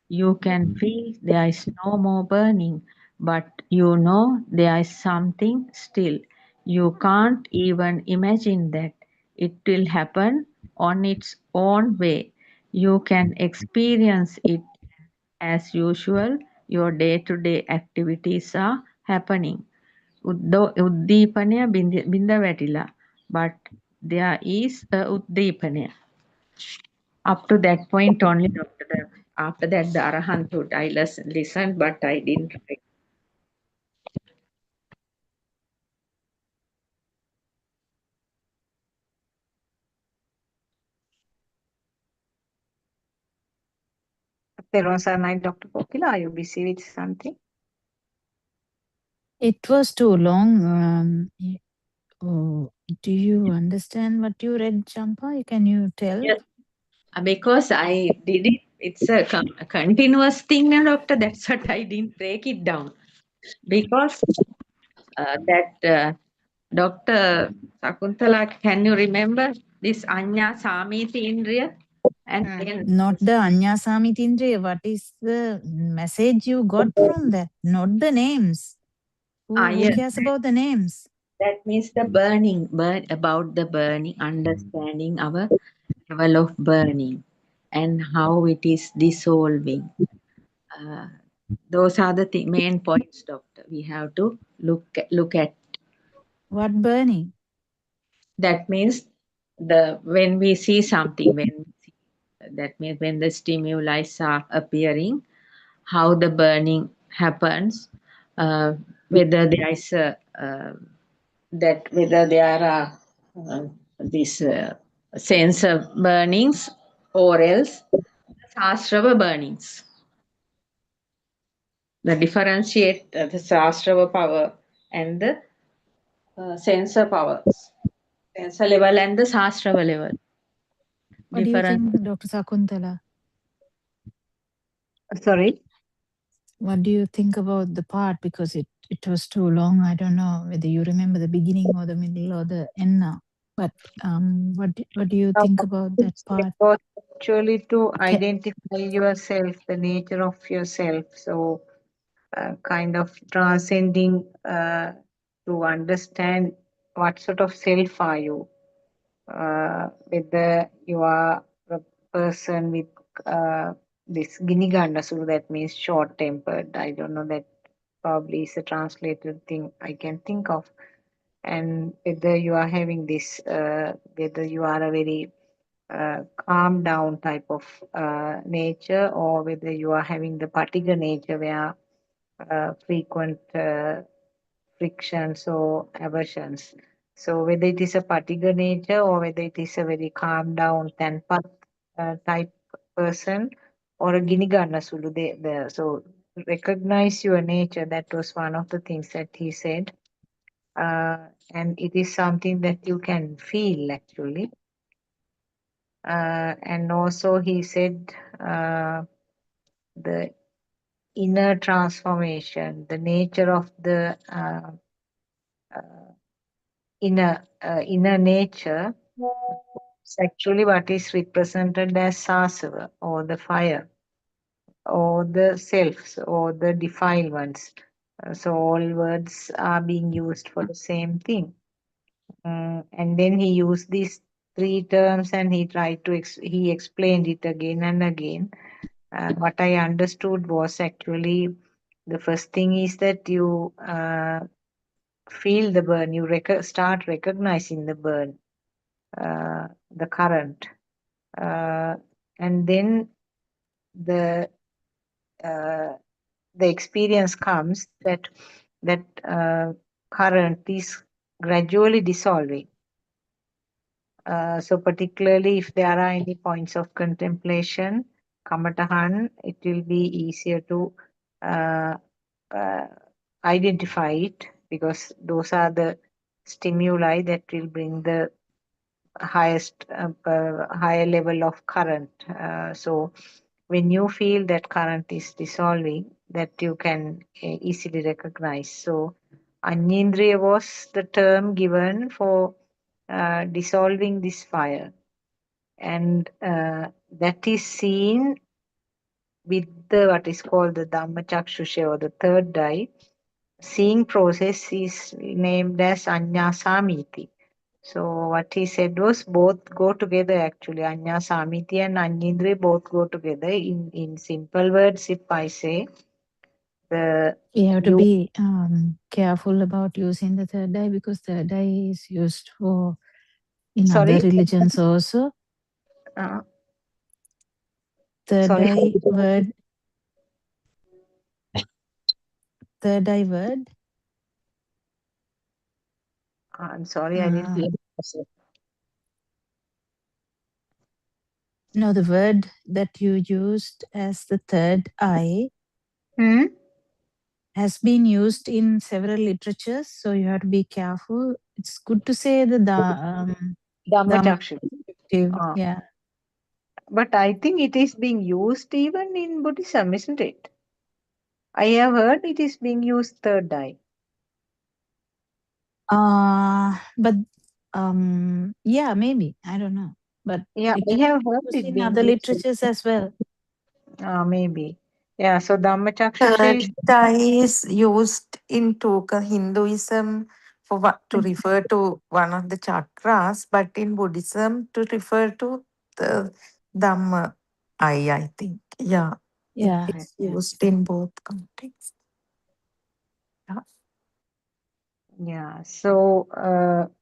You can feel there is no more burning, but you know there is something still. You can't even imagine that. It will happen on its own way. You can experience it as usual. Your day-to-day activities are happening. උද්දීපනය බිඳ වැටිලා. But there is a උද්දීපනය. Up to that point only, Doctor. After that, the Arahanthood. I listened, but I didn't write. Dr. Kokila, are you busy with something? It was too long. Oh, do you understand what you read, Champa? Can you tell? Yes, because I did it. It's a continuous thing, now, Doctor. That's what I didn't break it down. Because Dr. Sakuntala, can you remember this Anya Samiti Indriya? And then Not the Anya Samitindriya. What is the message you got from that? Not the names. Who yes, cares about the names? that means the about the burning, understanding our level of burning and how it is dissolving. Those are the main points, Doctor. We have to look at. What burning? That means when we see something, that means when the stimuli are appearing, how the burning happens, whether there is whether there are these sensor burnings or else Sastrava burnings. The differentiate the Sastrava power and the sensor powers, sensor level and the Sastrava level. What do you think, Dr. Sakuntala? Sorry? What do you think about the part? Because it was too long. I don't know whether you remember the beginning or the middle or the end now. But what do you think about that part? It was actually to identify yourself, the nature of yourself. So, kind of transcending to understand what sort of self are you. Whether you are a person with this giniganda, so that means short tempered. I don't know, that probably is a translated thing I can think of. And whether you are having this, whether you are a very calm down type of nature, or whether you are having the particular nature where frequent frictions or aversions. So whether it is a particular nature or whether it is a very calm down Tanpat type person or a Ginigana Sulu, so recognize your nature. That was one of the things that he said. And it is something that you can feel actually. and also he said the inner transformation, the nature of the inner nature is actually what is represented as sasava, or the fire, or the selves, or the defiled ones. So all words are being used for the same thing. And then he used these three terms and he tried to he explained it again and again. What I understood was actually the first thing is that you feel the burn, you start recognizing the burn, the current, and then the the experience comes that current is gradually dissolving. So particularly if there are any points of contemplation, kamatahan, it will be easier to uh, uh, identify it, because those are the stimuli that will bring the highest higher level of current. So when you feel that current is dissolving, that you can easily recognize. So Anyendriya was the term given for dissolving this fire, and that is seen with the what is called the Dhammachakshusha, or the third eye. Seeing process is named as Samiti. So what he said was both go together actually. Samiti and Anyendriya both go together. In simple words, if I say, We have to you be careful about using the third eye, because third eye is used for in other sorry, religions also. uh, Third sorry, eye word, third eye word. I'm sorry, I didn't Uh, hear. no, the word that you used as the third eye Hmm? has been used in several literatures, so you have to be careful. It's good to say the Dhamma Dhammachakshu. perspective. Uh, Yeah. but I think it is being used even in Buddhism, isn't it? I have heard it is being used third eye. But yeah, maybe. I don't know. But Yeah, it I has have been heard used it in being other used. literatures as well. Maybe. Yeah, so Dhammachakshusha Third is. eye is used in Toka Hinduism for what to refer to one of the chakras, but in Buddhism to refer to the Dhamma eye, I think. Yeah, it Yeah. is Yeah. used in both contexts. Yeah. Yeah, so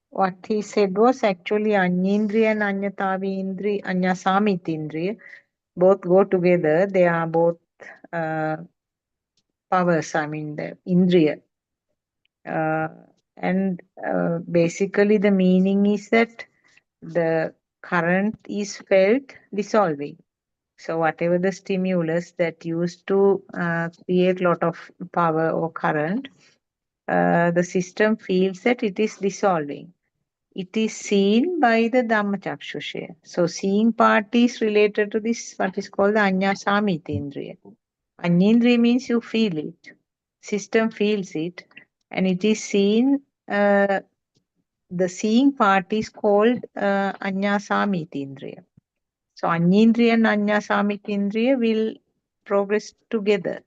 what he said was actually Anyendriya and Anyasamitindriya both go together. They are both uh, powers, I mean, the Indriya. Uh, and basically, the meaning is that the current is felt dissolving. So, whatever the stimulus that used to create lot of power or current, the system feels that it is dissolving. It is seen by the Dhammachakshusha. So, seeing part is related to this, what is called the Anyasamitindriya. Anyendriya means you feel it. System feels it, and it is seen. The seeing part is called Anyasamitindriya. So, Anyendriya and Anyasamitindriya will progress together,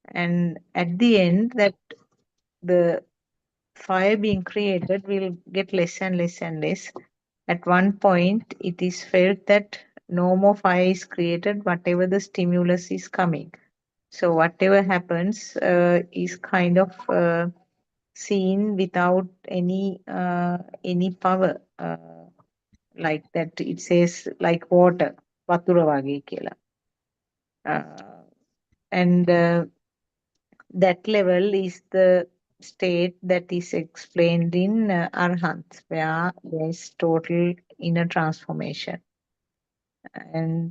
and at the end, that the fire being created will get less and less and less. At one point, it is felt that no more fire is created, whatever the stimulus is coming. So whatever happens is kind of seen without any power, like that. It says like water, vatura wage කියලා. And that level is the state that is explained in Arhant, where there is total inner transformation. And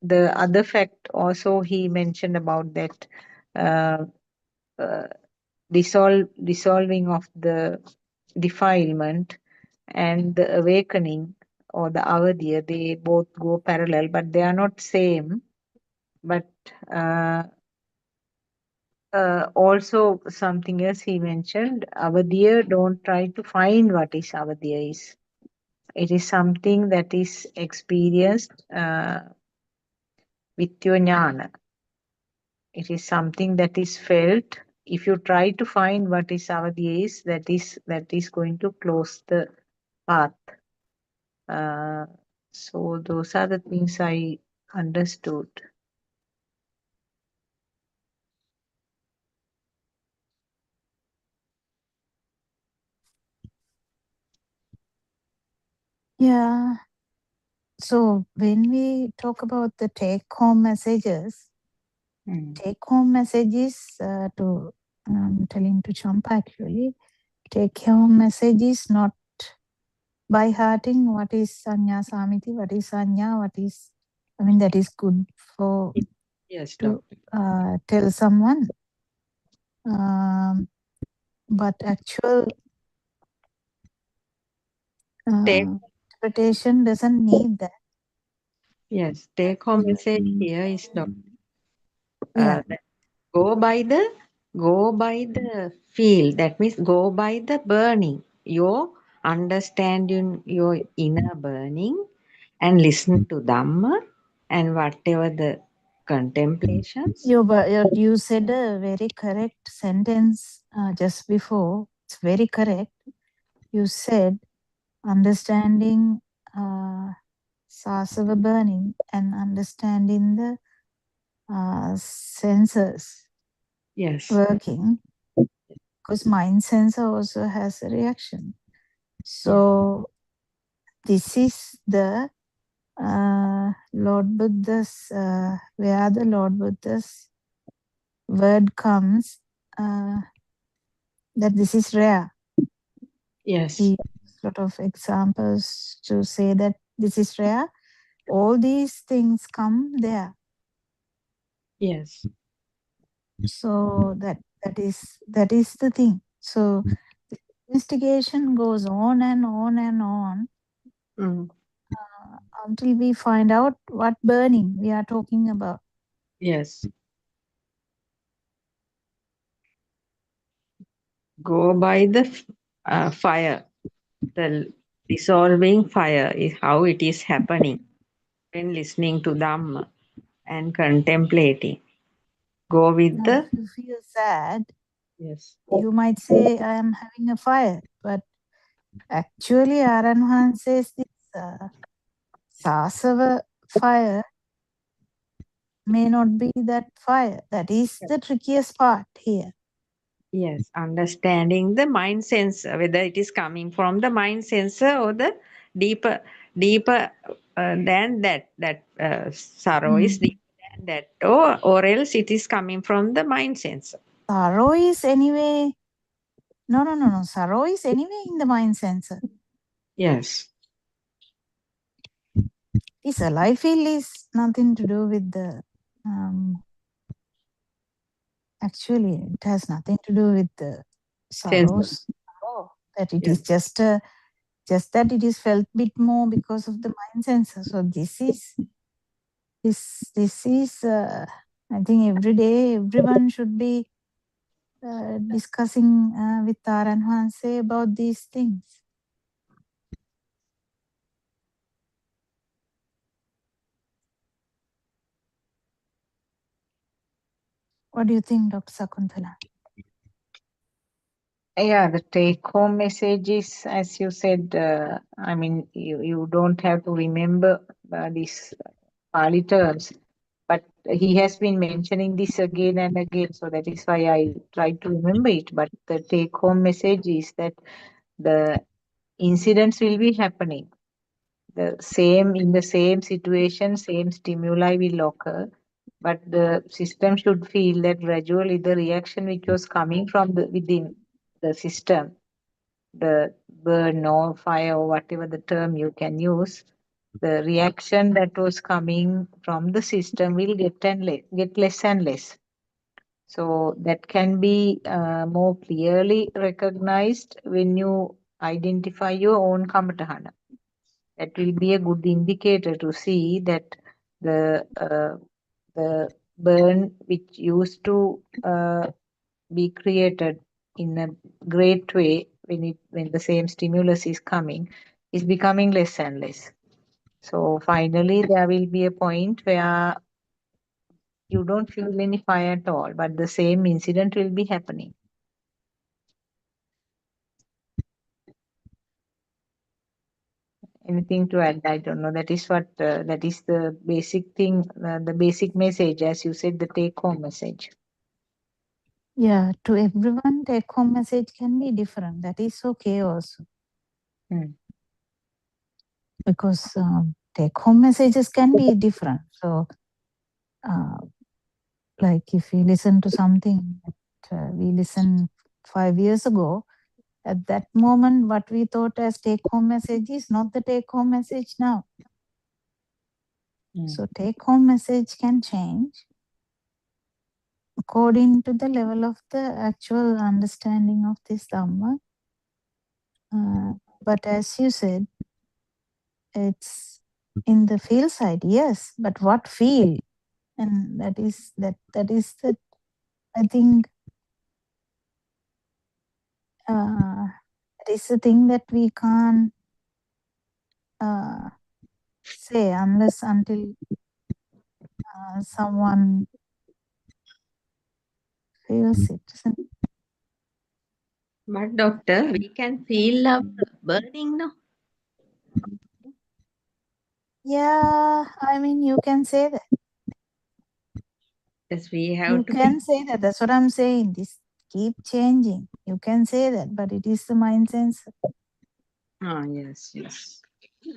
the other fact also he mentioned about that uh, uh, dissolving of the defilement and the awakening or the avadiya, they both go parallel, but they are not same. But also something else he mentioned, avadiya, don't try to find what is avadiya is. It is something that is experienced with your jnana. It is something that is felt. If you try to find what is avadiya that is going to close the path. So those are the things I understood. Yeah. So when we talk about the take-home messages, take-home messages to telling to Champa actually, take-home message is not by hearting what is Sanya Samiti, what is Sanya, what is, I mean, that is good for Yes, to doctor. tell someone. But actual Take interpretation doesn't need that. Yes, take home message here is doctor. Yeah. That go by the feel. That means go by the burning. Your understanding your inner burning and listen to Dhamma and whatever the contemplations. You said a very correct sentence just before. It's very correct. You said understanding sasava burning and understanding the sensors Yes. working, because mind sensor also has a reaction. So this is the Lord Buddha's, where the Lord Buddha's word comes that this is rare. Yes. He used a lot of examples to say that this is rare. All these things come there. Yes. So that is the thing. So the investigation goes on and on and on until we find out what burning we are talking about. Yes. Go by the fire. The dissolving fire is how it is happening when listening to Dhamma and contemplating. Go with Now, the if you feel sad, yes. you might say, I am having a fire. But actually, Aranhan says this Sasava fire may not be that fire. That is the trickiest part here. Yes, understanding the mind sensor, whether it is coming from the mind sensor or the deeper than that sorrow is deeper than that, or else it is coming from the mind sensor. Sorrow is anyway, no. Sorrow is anyway in the mind sensor. Yes. This alive feel is nothing to do with the, actually, it has nothing to do with the Sensor. sorrows. Oh, that it is just that it is felt bit more because of the mind sensor. So this is I think every day everyone should be discussing with Taran Hanse about these things. What do you think, Dr. Sakuntala? Yeah, the take-home message is, as you said, I mean, you don't have to remember these Pali terms, but he has been mentioning this again and again, so that is why I tried to remember it. But the take-home message is that the incidents will be happening. In the same situation, same stimuli will occur, but the system should feel that gradually the reaction which was coming from within the system, the burn or fire or whatever the term you can use, the reaction that was coming from the system will get less and less. So that can be more clearly recognized when you identify your own kamatahana. That will be a good indicator to see that the burn which used to be created in a great way when the same stimulus is coming is becoming less and less. So finally there will be a point where you don't feel any fire at all, but the same incident will be happening. Anything to add? I don't know. That is what that is the basic thing, the basic message, as you said, the take-home message. Yeah, to everyone, take home message can be different. That is okay also. Because take home messages can be different. So, like if we listen to something that we listened 5 years ago, at that moment, what we thought as take home message is not the take home message now. So, take home message can change according to the level of the actual understanding of this Dhamma. But as you said, it's in the feel side, yes, but what feel? And that is the I think it is the thing that we can't say unless until someone feels it. But doctor, we can feel our burning now. Yeah, I mean, you can say that. Yes, we have You to can say that. That's what I'm saying. This keep changing. You can say that, but it is the mind sensor. Ah, yes, yes. To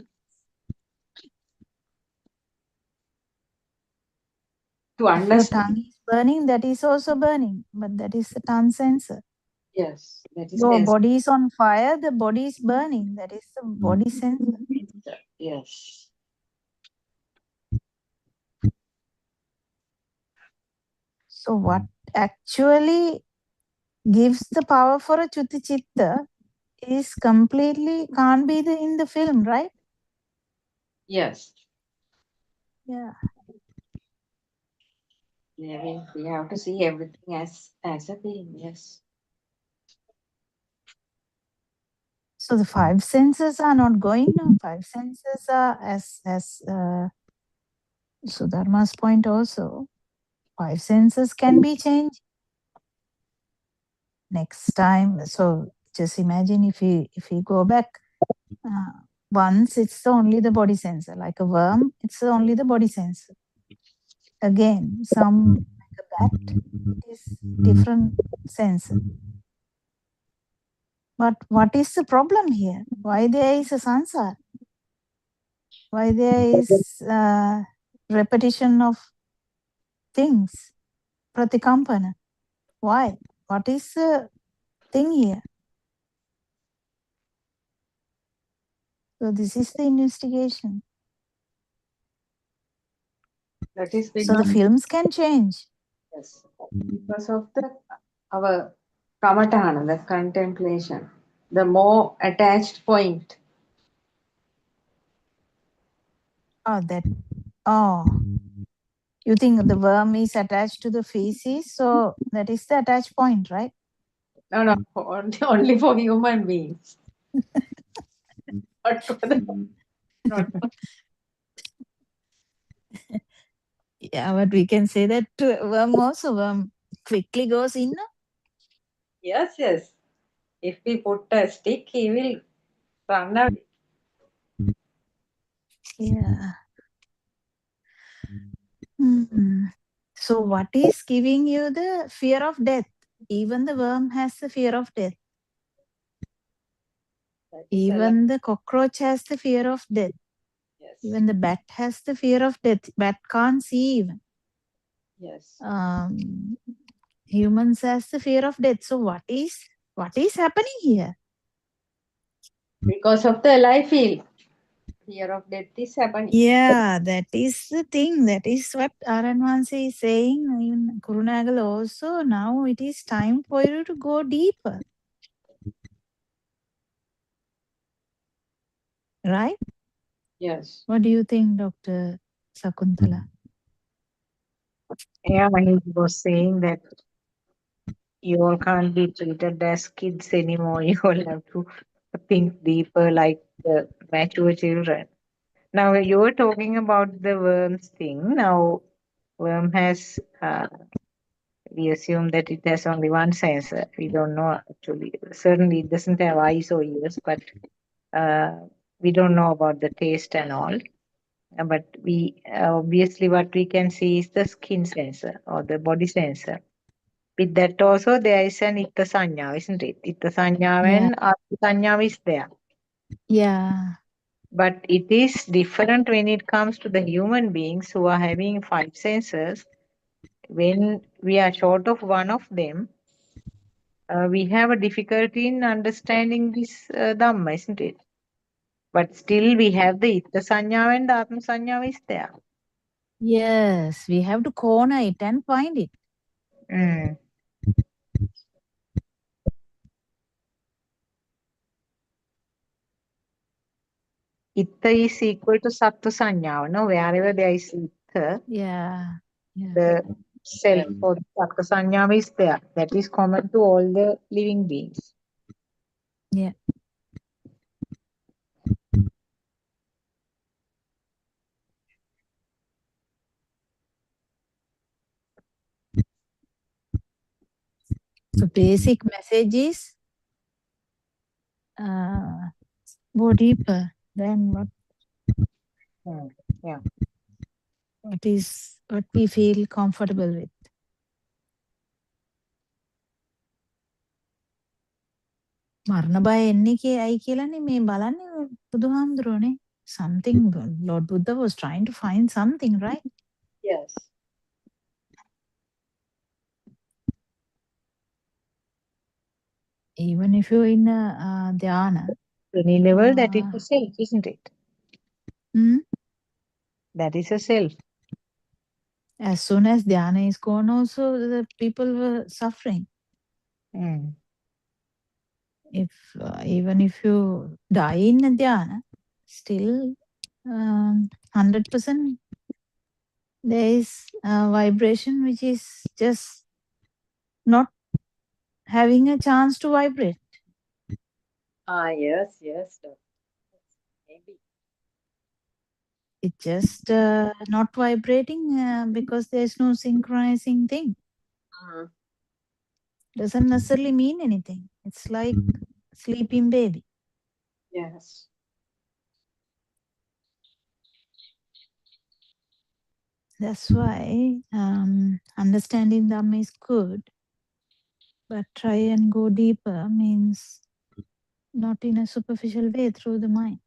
If your understand. tongue is burning, that is also burning, but that is the tongue sensor. Yes, that is Your body is on fire, the body is burning. That is the body sensor. Yes. So what actually gives the power for a Chuti Chitta is completely can't be in the film, right? Yes. Yeah. Yeah, we have to see everything as a being. Yes. So the five senses are not going now. Five senses are as Sudharma's point also. Five senses can be changed next time. So just imagine if we go back once, it's only the body sensor. Like a worm, it's only the body sensor. Again, some like a bat is different sensor. But what is the problem here? Why there is a sansar? Why there is repetition of things? Pratikampana. Why? What is the thing here? So this is the investigation. That is So the films can change. Yes. Because of our kamatana, the contemplation, the more attached point. You think the worm is attached to the feces, so that is the attached point, right? No, only for human beings. Not for not for Yeah, but we can say that worm also, worm quickly goes in. Yes, yes. If we put a stick, he will run away. Yeah. So what is giving you the fear of death? Even the worm has the fear of death. Even the cockroach has the fear of death. Yes. Even the bat has the fear of death. Bat can't see even. Yes. Humans has the fear of death. So what is happening here? Because of the life field. Fear of death is happening. Yeah, that is the thing. That is what Aranwansi is saying in Kurunagal also. Now it is time for you to go deeper. Right? Yes. What do you think, Dr. Sakuntala? Yeah, he was saying that you all can't be treated as kids anymore. You all have to think deeper like the mature children. Now, you were talking about the worms thing. Now, worm has, we assume that it has only one sensor. We don't know actually. Certainly, it doesn't have eyes or ears, but uh, we don't know about the taste and all. But we obviously what we can see is the skin sensor or the body sensor. With that also there is an itta sanya, isn't it? Itta sanya Yeah. and atta sanya is there. Yeah. But it is different when it comes to the human beings who are having five senses. When we are short of one of them, we have a difficulty in understanding this Dhamma, isn't it? But still we have the itta sanya and the atma sanya is there. Yes. We have to corner it and find it. Mm. Itta is equal to sattva sanya. No, wherever there is itta, Yeah. Yeah. the self or sattva sanya is there. That is common to all the living beings. Yeah. So basic message is go deeper than Mm. Yeah. what we feel comfortable with. මරණ බය එන්නේ ඇයි කියලානේ මේ බලන්නේ බුදුහාමුදුරුවනේ. Something Lord Buddha was trying to find something, right? Yes. Even if you're in a dhyana. Any level, that is a self, isn't it? That is a self. As soon as dhyana is gone, also the people were suffering. Mm. If even if you die in a dhyana, still 100% there is a vibration which is just not having a chance to vibrate. Yes, yes. Maybe. It's just not vibrating because there's no synchronizing thing. Doesn't necessarily mean anything. It's like sleeping baby. Yes. That's why understanding Dhamma is good, but try and go deeper means not in a superficial way through the mind.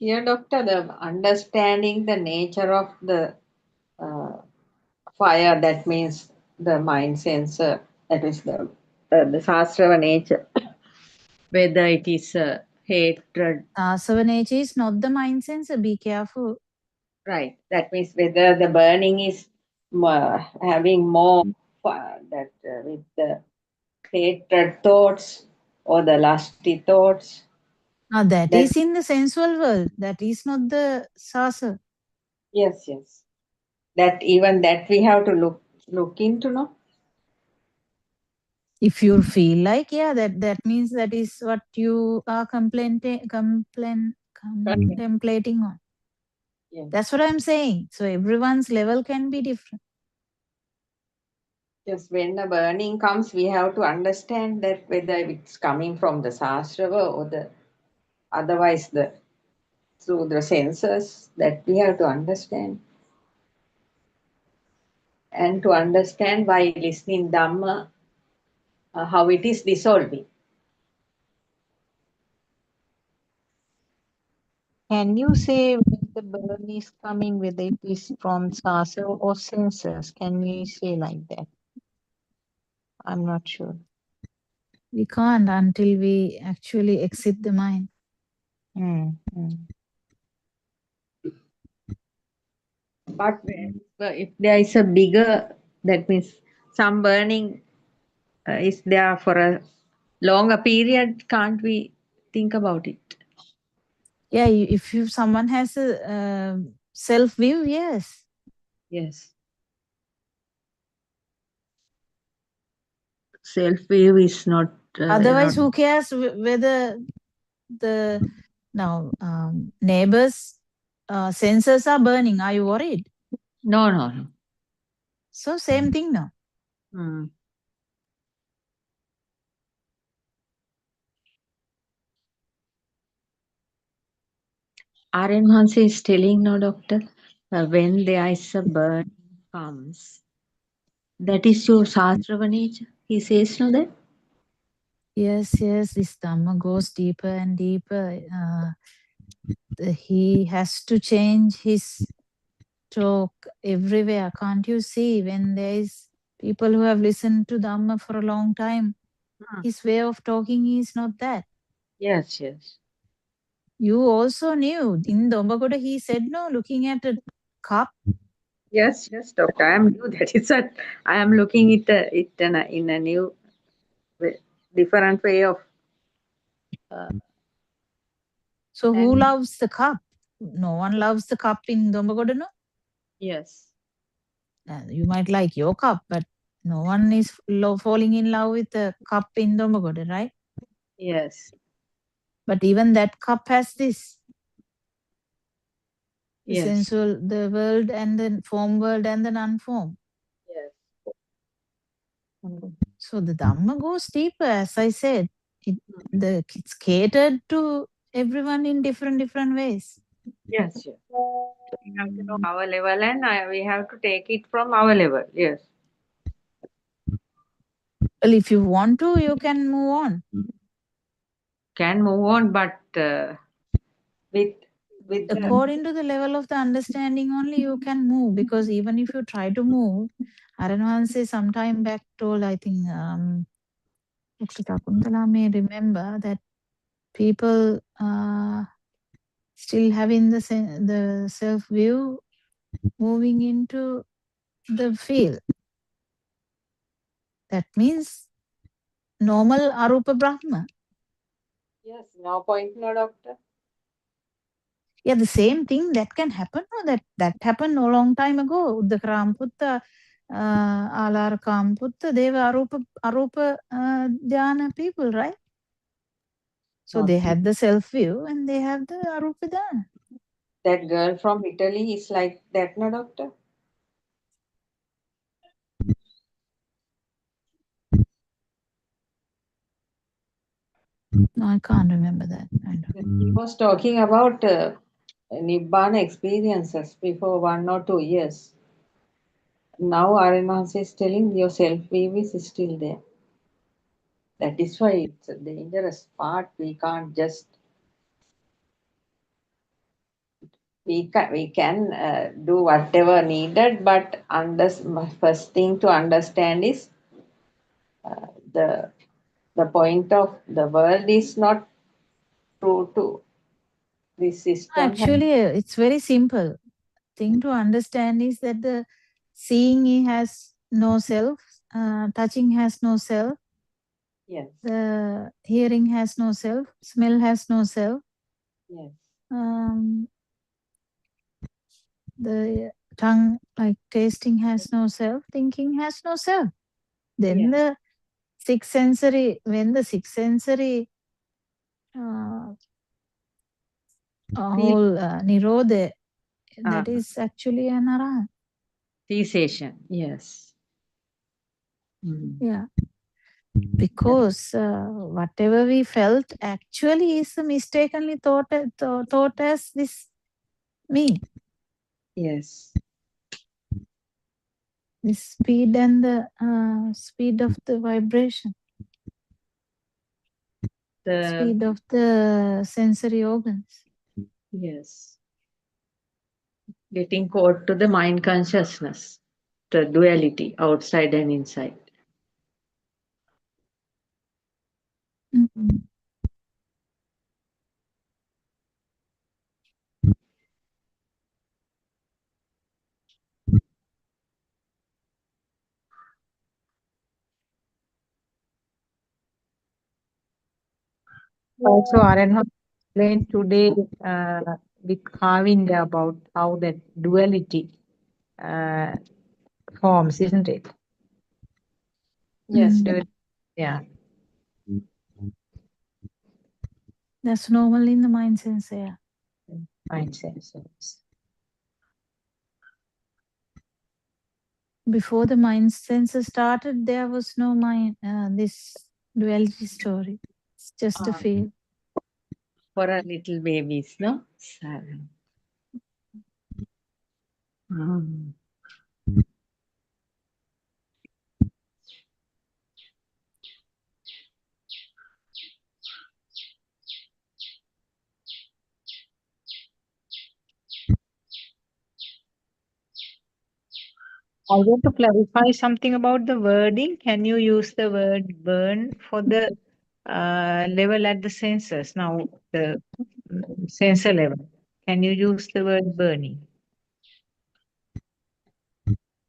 Here, doctor, the understanding the nature of the fire, that means the mind sensor, that is the Sastrava nature, whether it is hatred. Asava nature is not the mind sensor. Be careful. Right. That means whether the burning is having more that with the hatred thoughts or the lusty thoughts. That is in the sensual world. That is not the sasa. Yes, yes. That even that we have to look into, no? If you feel like, yeah, that means that is what you are contemplating on. Yes. That's what I'm saying. So everyone's level can be different. Just when the burning comes, we have to understand that whether it's coming from the Sastrava or the otherwise the through the senses, that we have to understand. And to understand by listening Dhamma, how it is dissolving. Can you say when the burn is coming, whether it is from sasa or senses. Can we say like that? I'm not sure. We can't until we actually exit the mind. But if there is a bigger, that means some burning is there for a longer period, can't we think about it? Yeah, if someone has a self-view, yes. Yes. Self-view is not... Otherwise, who cares whether the neighbors' sensors are burning? Are you worried? No. So same thing now. Aryan Hanse is telling now, doctor, when there is a burn comes, that is your Sastrava nature. He says no that? Yes, this Dhamma goes deeper and deeper. He has to change his talk everywhere. Can't you see when there is people who have listened to Dhamma for a long time? His way of talking is not that. Yes. You also knew in Dombagoda he said no, looking at a cup. Yes, doctor. I am new. That is what I am looking at it in a new, different way of. So who loves the cup? No one loves the cup in Dombagoda, no? Yes. You might like your cup, but no one is falling in love with the cup in Dombagoda, right? Yes. But even that cup has this. The Yes. sensual, the world and the form world and the non-form. Yes. So the Dhamma goes deeper, as I said. It's catered to everyone in different ways. Yes. We have to know our level and we have to take it from our level. Yes. Well, if you want to, you can move on. Can move on, but with according to the level of the understanding only you can move, because even if you try to move, Aranwanse some time back told, I think Dr. Takuntala may remember, that people still having the self-view moving into the field. That means normal Arupa Brahma. Yes, no point, no, doctor. Yeah, the same thing that can happen. No, that happened a long time ago. The Kramputta, Alar Kamputta, they were Arupa Dhyana people, right? So they had the self-view and they have the Arupa Dhyana. That girl from Italy is like that, no, doctor? No, I can't remember that. He was talking about Nibbana experiences before 1 or 2 years. Now Arinvans is telling your self-view is still there. That is why it's a dangerous part. We can't just... We can do whatever needed, but first thing to understand is the point of the world is not true to this system. Actually, it's very simple. Thing to understand is that the seeing has no self, touching has no self, Yes. the hearing has no self, smell has no self. Yes. The tongue, like tasting, has no self, thinking has no self. Then the sixth sensory, when the sixth sensory whole nirodha, that is actually an arahant. Cessation, yes. Yeah. Because whatever we felt actually is mistakenly thought as this me. Yes. The speed and the speed of the vibration. The speed of the sensory organs. Yes. Getting caught to the mind consciousness, the duality, outside and inside. Mhm. Also, Aran explained today with Kavinda about how that duality uh, forms, isn't it? Yes, Mm. Yeah. That's normal in the mind sense, yeah. Mind sensors. Before the mind senses started, there was no mind, this duality story. It's just a feel. for our little babies, no? Mm. I want to clarify something about the wording. Can you use the word burn for the level at the sensors? Now, the sensor level. Can you use the word burning?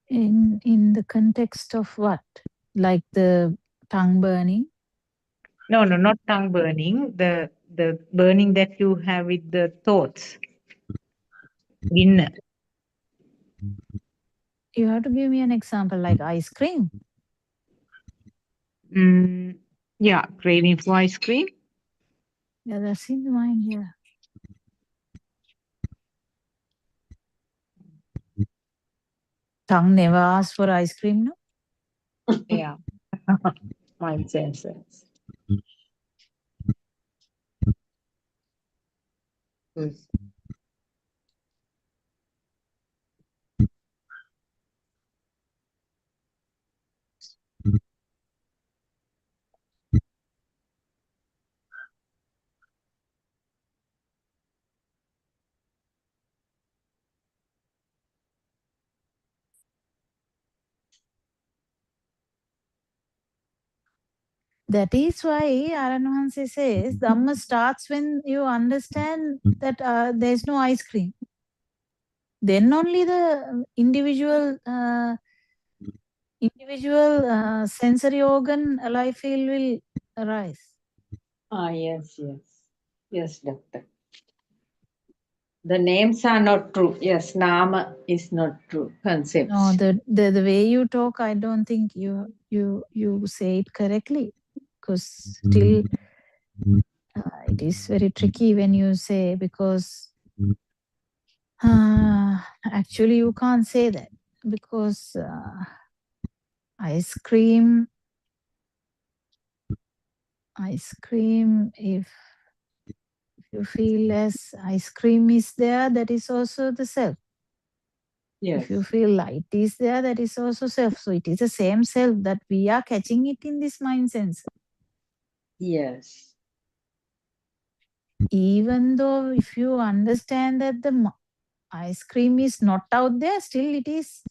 In the context of what? Like the tongue burning? No, no, not tongue burning. The burning that you have with the thoughts. Inner. You have to give me an example, like ice cream. Yeah, craving for ice cream. Yeah, that's in the mind, yeah. Tongue never asks for ice cream, no? Yeah. Mind sensors. Yes. That is why Aranahansi says Dhamma starts when you understand that there's no ice cream. Then only the individual sensory organ alive feel will arise. Yes, yes. Yes, doctor. The names are not true. Yes, Nama is not true. Concepts. No, the way you talk, I don't think you say it correctly, because still it is very tricky when you say, because actually you can't say that, because ice cream, if you feel as ice cream is there, that is also the self. Yes. If you feel light is there, that is also self. So it is the same self that we are catching it in this mind sense. Yes. Even though if you understand that the ice cream is not out there, still it is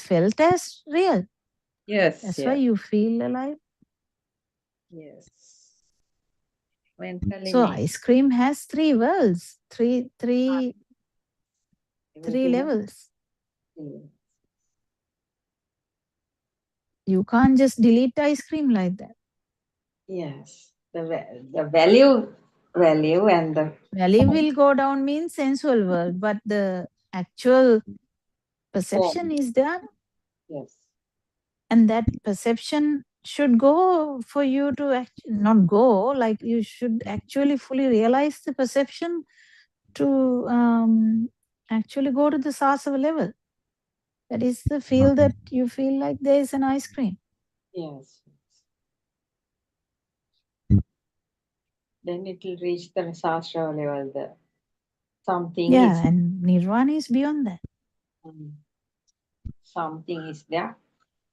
felt as real. Yes. That's yes. why you feel alive. Yes. Mentally So make ice cream has three worlds, three everything levels. else. You can't just delete ice cream like that. Yes. The value and the Value will go down means sensual world, but the actual perception is there. yes. And that perception should go for you to not go, like you should actually fully realize the perception to actually go to the sasava level. That is the feel that you feel like there is an ice cream. Yes. Then it will reach the sastra level. The something Yeah, is and nirvana is beyond that. something is there.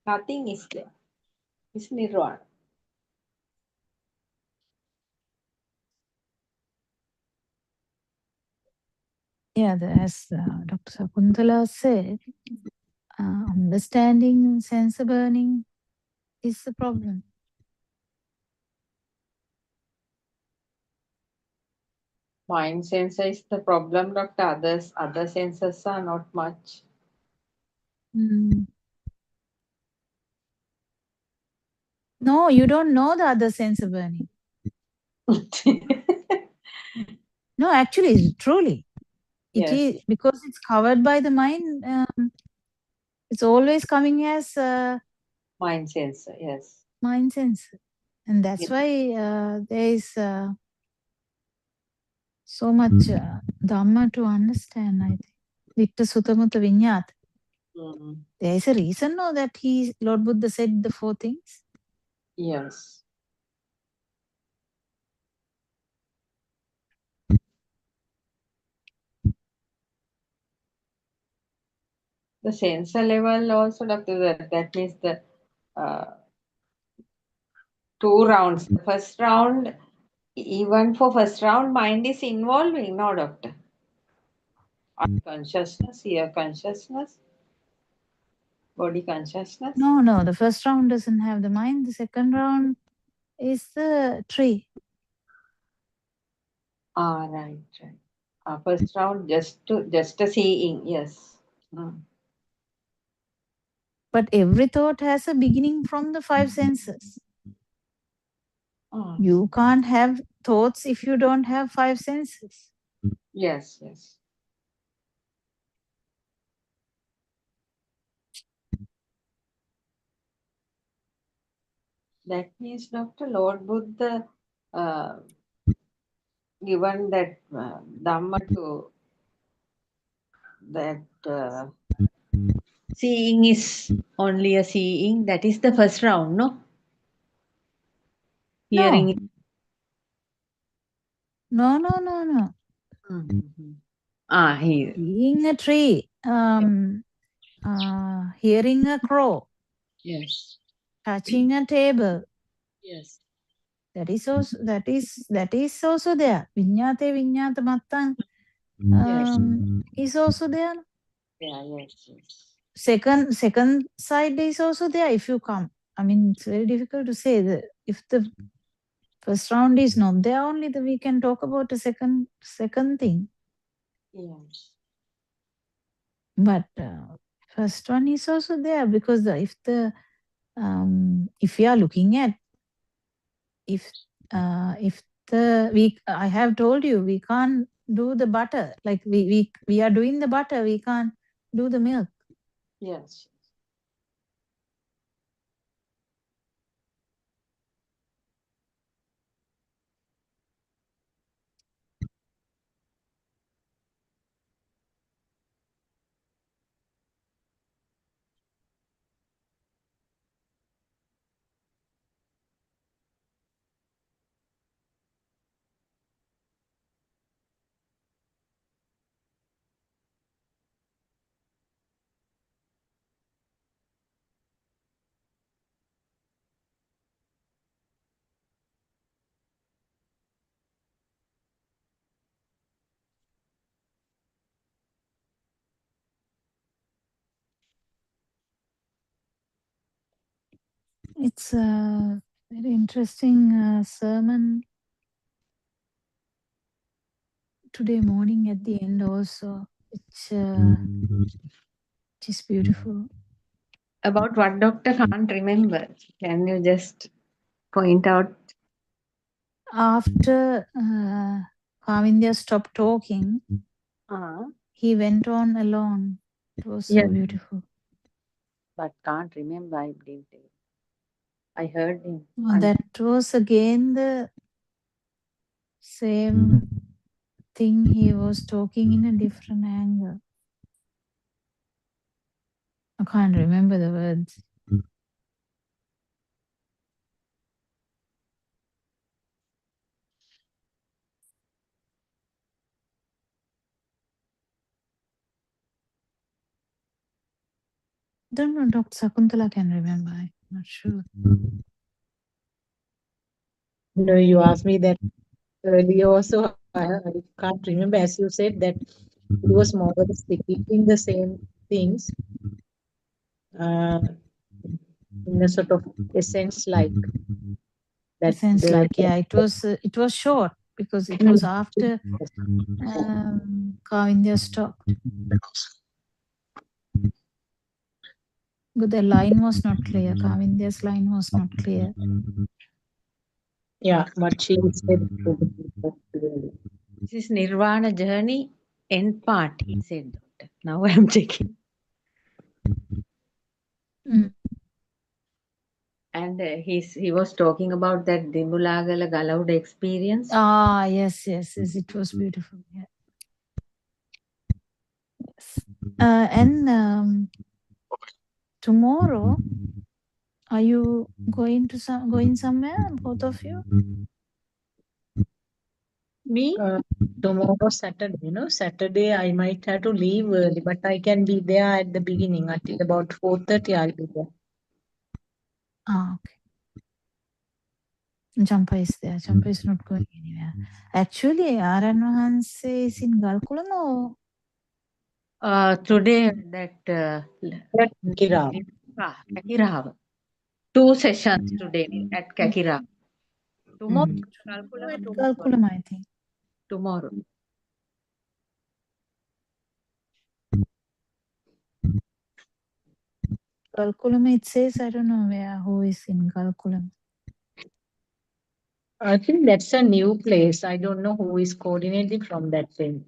Nothing is there. It's nirvana. Yeah, as Dr. Sakuntala said, understanding sensor burning is the problem. Mind sensor is the problem, Doctor. Other sensors are not much. Mm. No, you don't know the other sensor burning. No, actually, truly. It Yes. is because it's covered by the mind. It's always coming as Mind sensor, yes. mind sensor. And that's Yes. why there is so much Dhamma to understand, I think. Vitta Sutamutta Vinyat. Mm. There is a reason, no, that Lord Buddha said the 4 things. Yes. The sensor level also, Doctor, that means the uh, 2 rounds. The first round, even for first round, mind is involving, no, Doctor? Consciousness, here consciousness, body consciousness. No, the first round doesn't have the mind. The second round is the tree. Right. First round, just a seeing, yes. Mm. But every thought has a beginning from the 5 senses. Oh, You can't have thoughts if you don't have 5 senses. yes. That means, Doctor, Lord Buddha given that Dhamma to that seeing is only a seeing. That is the first round, no? Hearing. No. Mm-hmm. Here. Seeing a tree, hearing a crow, Yes. touching a table. Yes. That is also there. Vinyate vinyata mattan Yes. is also there. Yeah. Yes. Second side is also there if you come. I mean, it's very difficult to say that if the first round is not there, only we can talk about the second thing. Yes. But first one is also there because if we are looking at I have told you we can't do the butter like we are doing the butter, we can't do the milk. Yes. It's a very interesting sermon today morning at the end also. It is beautiful. About what Doctor can't remember. Can you just point out? After Kavindya stopped talking, he went on alone. It was so Yes. beautiful. But can't remember. I didn't. I heard him. That was again the same thing. He was talking in a different angle. I can't remember the words. Don't know, Dr. Sakuntala can remember. I'm not sure. No, you asked me that earlier also. I can't remember. As you said that It was more or less repeating the same things in a sort of essence like that. Essence like, yeah, it was short because it was after Kavindya stopped. But the line was not clear. Kavindya's line was not clear. Yeah, what she said. This is Nirvana journey end part, he said, doctor. Now I'm checking. Mm. And he was talking about that Dimulagala Galauda experience. Ah, yes, it was beautiful. Yeah. Yes. And tomorrow, are you going somewhere, both of you? Me? Tomorrow Saturday, Saturday I might have to leave early, but I can be there at the beginning until about 4:30. I'll be there. Ah, okay. Champa is there. Champa is not going anywhere. Actually, Aran Wahanse is in Galkulam or? Today that Kakirava. 2 sessions today at Kakira. Tomorrow, Galkulam, I think. tomorrow. Galkulam, it says, I don't know who is in Galkulam. I think that's a new place. I don't know who is coordinating from that thing.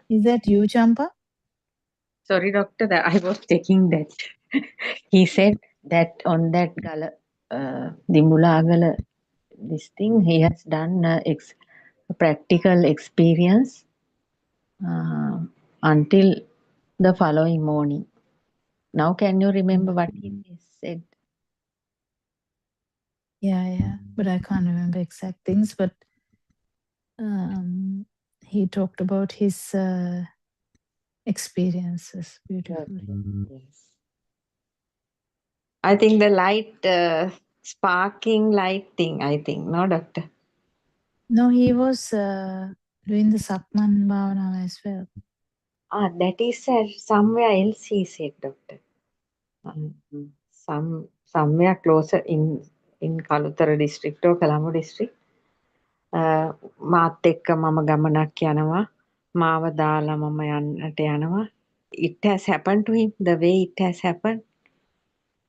Is that you, Champa? Sorry, doctor, that I was checking that. He said that on that Dimulagala, this thing, he has done a practical experience until the following morning. Now, can you remember what he said? Yeah. But I can't remember exact things. But he talked about his experiences beautifully. Yes. I think the light, sparking light thing, I think, no, doctor? No, he was doing the Sakman Bhavana as well. That is somewhere else, he said, doctor. Somewhere closer in Kalutara district or Colombo district. මාත් එක්ක මම ගමනක් යනවා මාව දාලා මම යන්නට යනවා. It has happened to him the way it has happened.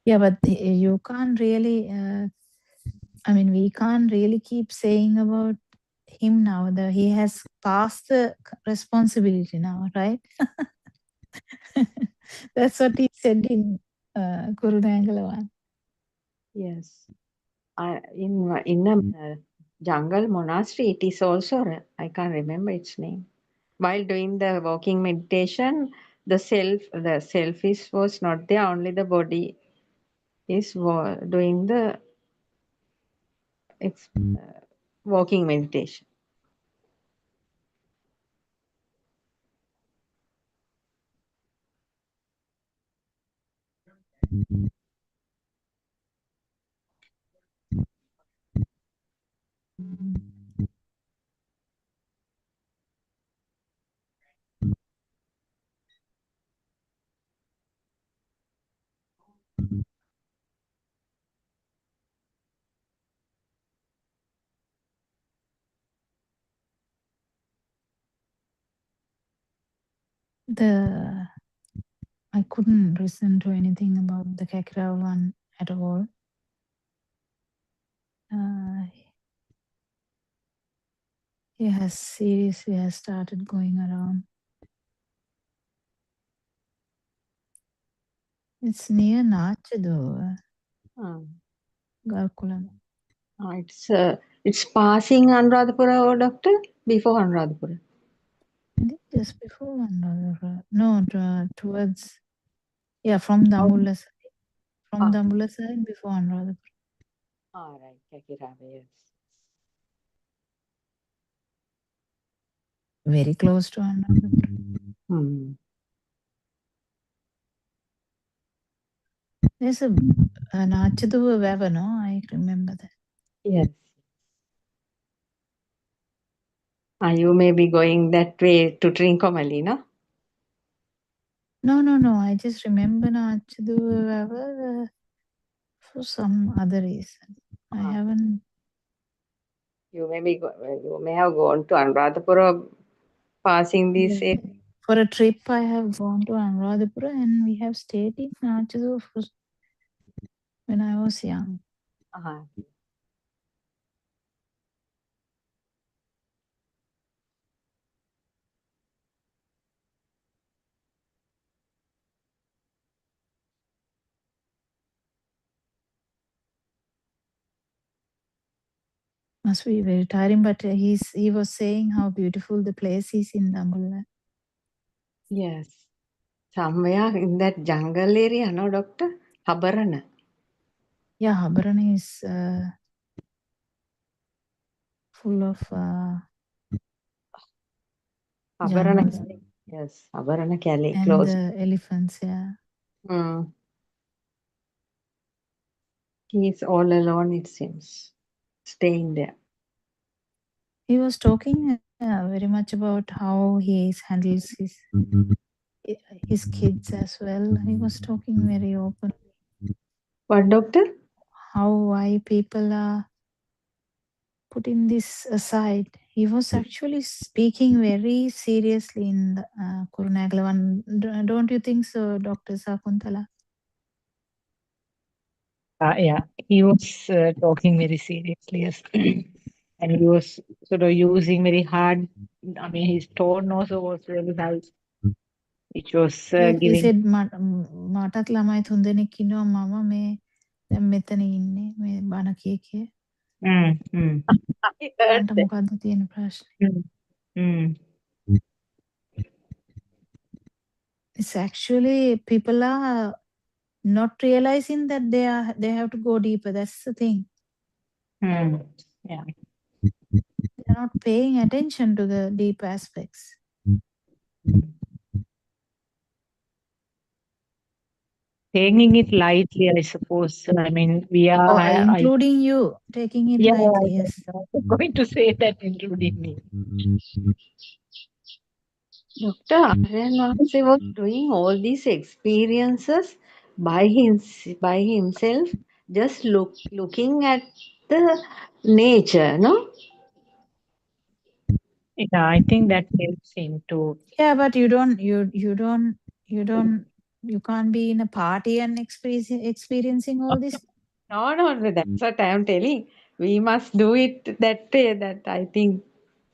Yeah, but you can't really we can't really keep saying about him now that he has passed the responsibility now, right? That's what he said in Kurunangala one. Yes. In a jungle monastery, it is also, I can't remember its name. While doing the walking meditation, the self was not there, only the body is doing the walking meditation. I couldn't listen to anything about the Kakra one at all. He has seriously started going around. It's near Nachadu, Galkulam. It's passing Anuradhapura, or doctor? Before Anuradhapura? I think just before Anuradhapura. No, towards, from Dambulla side. From Dambulla side before Anuradhapura. Right, Kakirava, yes. Very close to Anuradhapura. There's a Nachaduva Vava, no? I remember that. Yes. You may be going that way to Trincomalee, no? No. I just remember Nachadu for some other reason. I haven't. You may have gone to Anuradhapura passing this area. For a trip, I have gone to Anuradhapura and we have stayed in Nachadu when I was young. Must be very tiring, but he was saying how beautiful the place is in Dambulla. Yes. Somewhere in that jungle area, no, Doctor? Habarana. Yeah, Habarana is full of Habarana. jungle. Yes, Habarana Cali, And close. the elephants, yeah. He's all alone, it seems, staying there. He was talking very much about how he handles his kids as well. He was talking very open. What, Doctor? Why people are putting this aside. He was actually speaking very seriously in the, Kurunagalavan. Don't you think so, Dr. Sakuntala? Yeah, he was talking very seriously, yes. And he was sort of using very hard, I mean, his tone also was very high, which was He giving. said, මටත් ළමයි තුන්දෙනෙක් ඉන්නවා මම මේ දැන් මෙතන ඉන්නේ මේ බණ කිය කිය. මට මොකද්ද තියෙන ප්‍රශ්නේ? It's actually people are not realizing that they have to go deeper. That's the thing. Yeah. They're not paying attention to the deep aspects. Taking it lightly, I suppose. I mean, we are including you, taking it lightly. Yes. I'm going to say that, including me. Dr. Aryan Vahase was doing all these experiences by himself, just looking at the nature, no? Yeah, I think that helps him to. Yeah, but you can't be in a party and experiencing all this. No, that's what I am telling. We must do it that way. That I think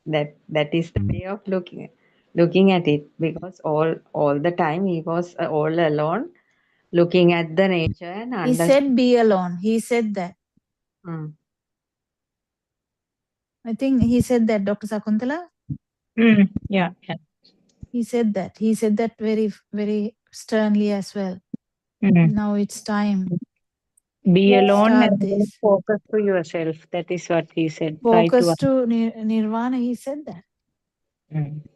that is the way of looking at it, because all the time he was all alone, looking at the nature and He said be alone. He said that. I think he said that, Dr. Sakuntala. Yeah. He said that. He said that very, very sternly as well. Now it's time. Be alone and this. focus to yourself. That is what he said. Focus to nirvana. He said that.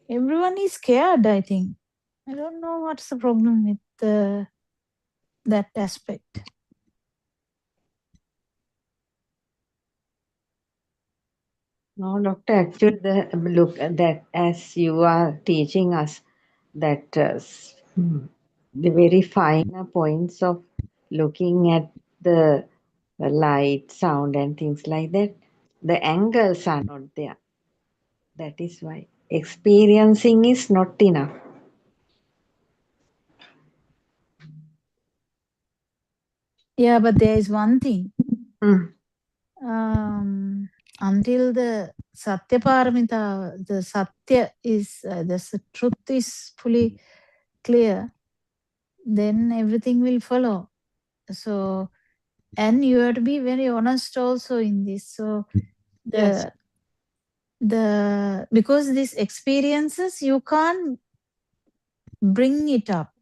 Everyone is scared, I think. I don't know what's the problem with that aspect. No, Doctor, actually, look that as you are teaching us that the very finer points of looking at the light, sound, and things like that, the angles are not there. That is why experiencing is not enough. Yeah, but there is one thing. Until the Satya Paramita, the Satya is, the truth is fully clear, then everything will follow. So, and you have to be very honest also in this. So, because these experiences, you can't bring it up.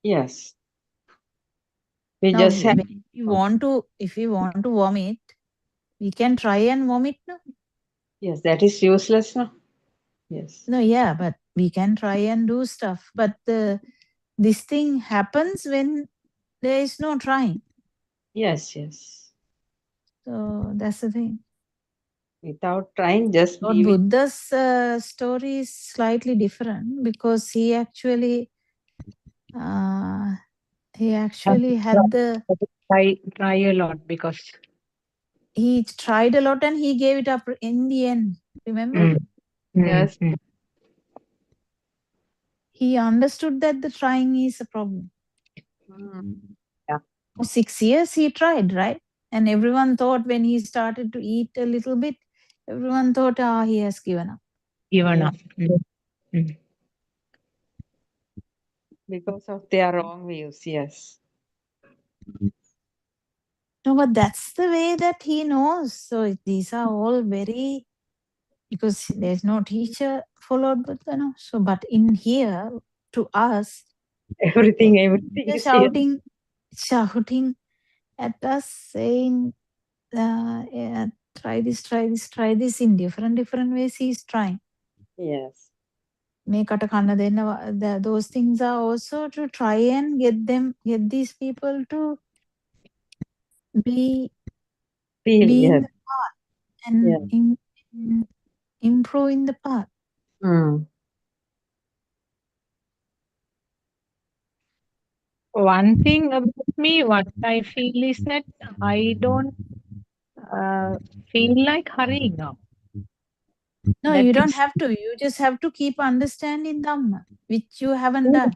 Yes. We now, just have. If you want to vomit, we can try and vomit, no? Yes, that is useless, no? Yes. No, yeah, but we can try and do stuff. But this thing happens when there is no trying. Yes. So that's the thing. Without trying, just Lord be with. Buddha's story is slightly different because he actually had the Try a lot because he tried a lot and he gave it up in the end. Remember? Yes. He understood that the trying is a problem. Yeah. For 6 years he tried, right? And everyone thought when he started to eat a little bit, everyone thought, he has given up. given Yeah. up. Because of their wrong views, yes. No, but that's the way that he knows. So these are all very, because there's no teacher for Lord Buddha, no? So, but in here, to us, Everything they're is here. shouting at us, saying, yeah, try this in different ways. He's trying. Yes. Those things are also to try and get these people to be Feel, in yes. the path and improve in the path. One thing about me, what I feel is that I don't feel like hurrying now. No, That you don't is- have to. You just have to keep understanding Dhamma, which you haven't done.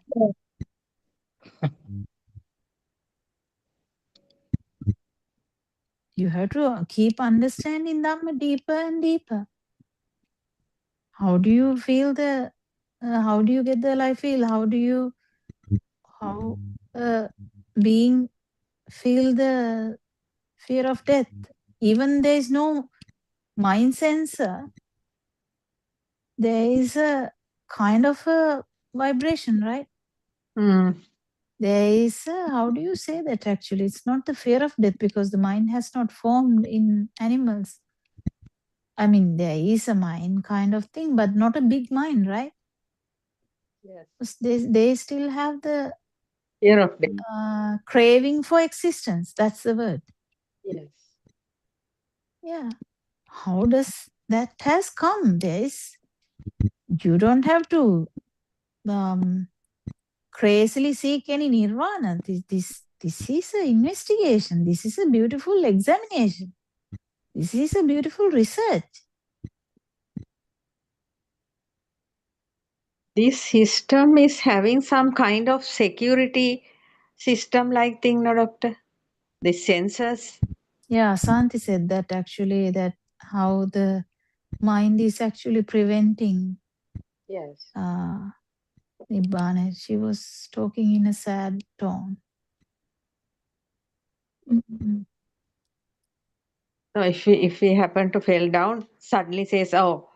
You have to keep understanding Dhamma deeper and deeper. How do you feel how do you get the life feel? How being feel the fear of death? Even there is no mind sensor, there is a kind of a vibration, right? There is how do you say that actually? It's not the fear of death because the mind has not formed in animals. I mean, there is a mind kind of thing, but not a big mind, right? Yes. They still have the Fear of death. craving for existence. That's the word. Yes. Yeah. How does that has come? You don't have to crazily seek any nirvana. This is an investigation. This is a beautiful examination. This is a beautiful research. This system is having some kind of security system like thing, no, doctor? The sensors. Yeah, Santi said that actually, that how the mind is actually preventing Yes. Nibbana. She was talking in a sad tone. Mhm. So if we happen to fall down, suddenly says, "Oh,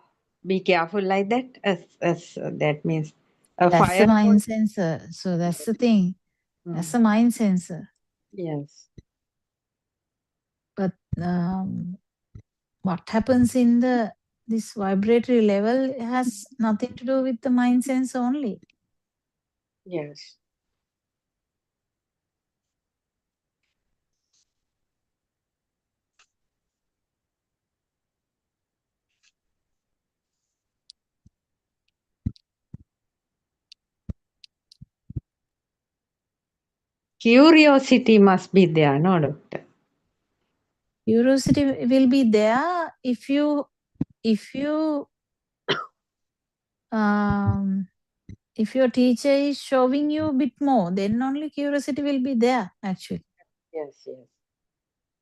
be careful," like that. As that means a That's fire. the mind sensor. So that's the thing. That's the mind sensor. Yes. But what happens in this vibratory level has nothing to do with the mind sense only. Yes. Curiosity must be there, no, doctor? Curiosity will be there if you if your teacher is showing you a bit more, then only curiosity will be there actually. Yes, yes.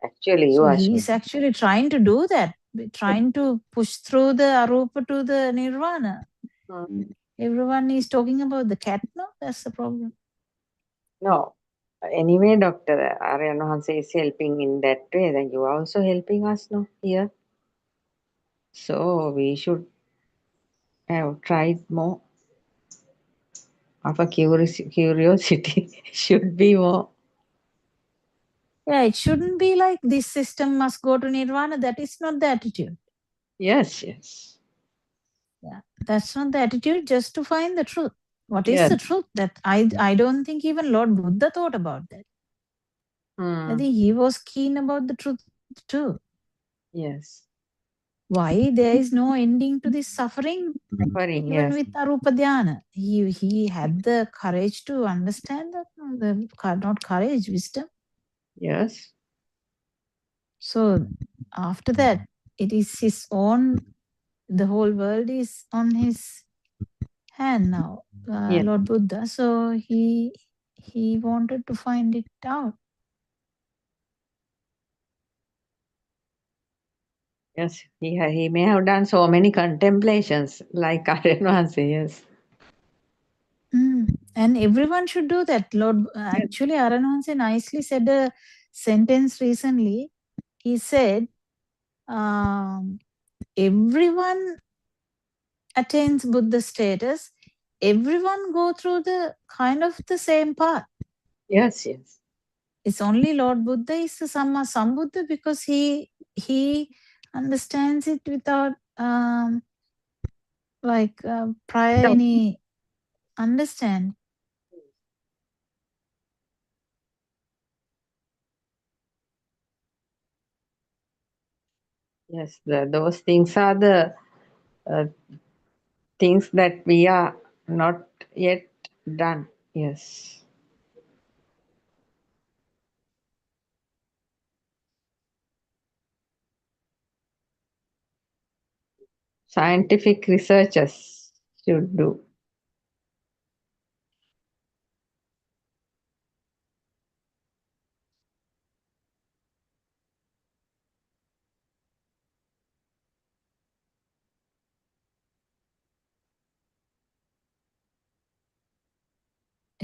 Actually, you So are he sure. is actually trying to do that, trying to push through the arupa to the nirvana. Everyone is talking about the cat, no? That's the problem. No. Anyway, Dr. Aryan Hanse is helping in that way, then you are also helping us, no, here. So we should have tried more. Our curiosity should be more. Yeah, it shouldn't be like this system must go to nirvana. That is not the attitude. Yes, yes. Yeah, that's not the attitude. Just to find the truth. What is Yes. the truth? That I don't think even Lord Buddha thought about that. I think he was keen about the truth too. Yes. Why there is no ending to this suffering Suffering, even yes. with Arupa Dhyana? He had the courage to understand that, not courage, wisdom. Yes. So after that, it is his own, the whole world is on his hand now, Yes. Lord Buddha. So he wanted to find it out. Yes. He may have done so many contemplations like Aryanvansi, yes. And everyone should do that. Lord, actually, Aranvansi nicely said a sentence recently. He said, everyone attains Buddha status. Everyone go through the kind of the same path. Yes, yes. It's only Lord Buddha is the Samma Sambuddha because he understands it without prior any understand. Yes, those things are the things that we are not yet done. Yes. Scientific researchers should do.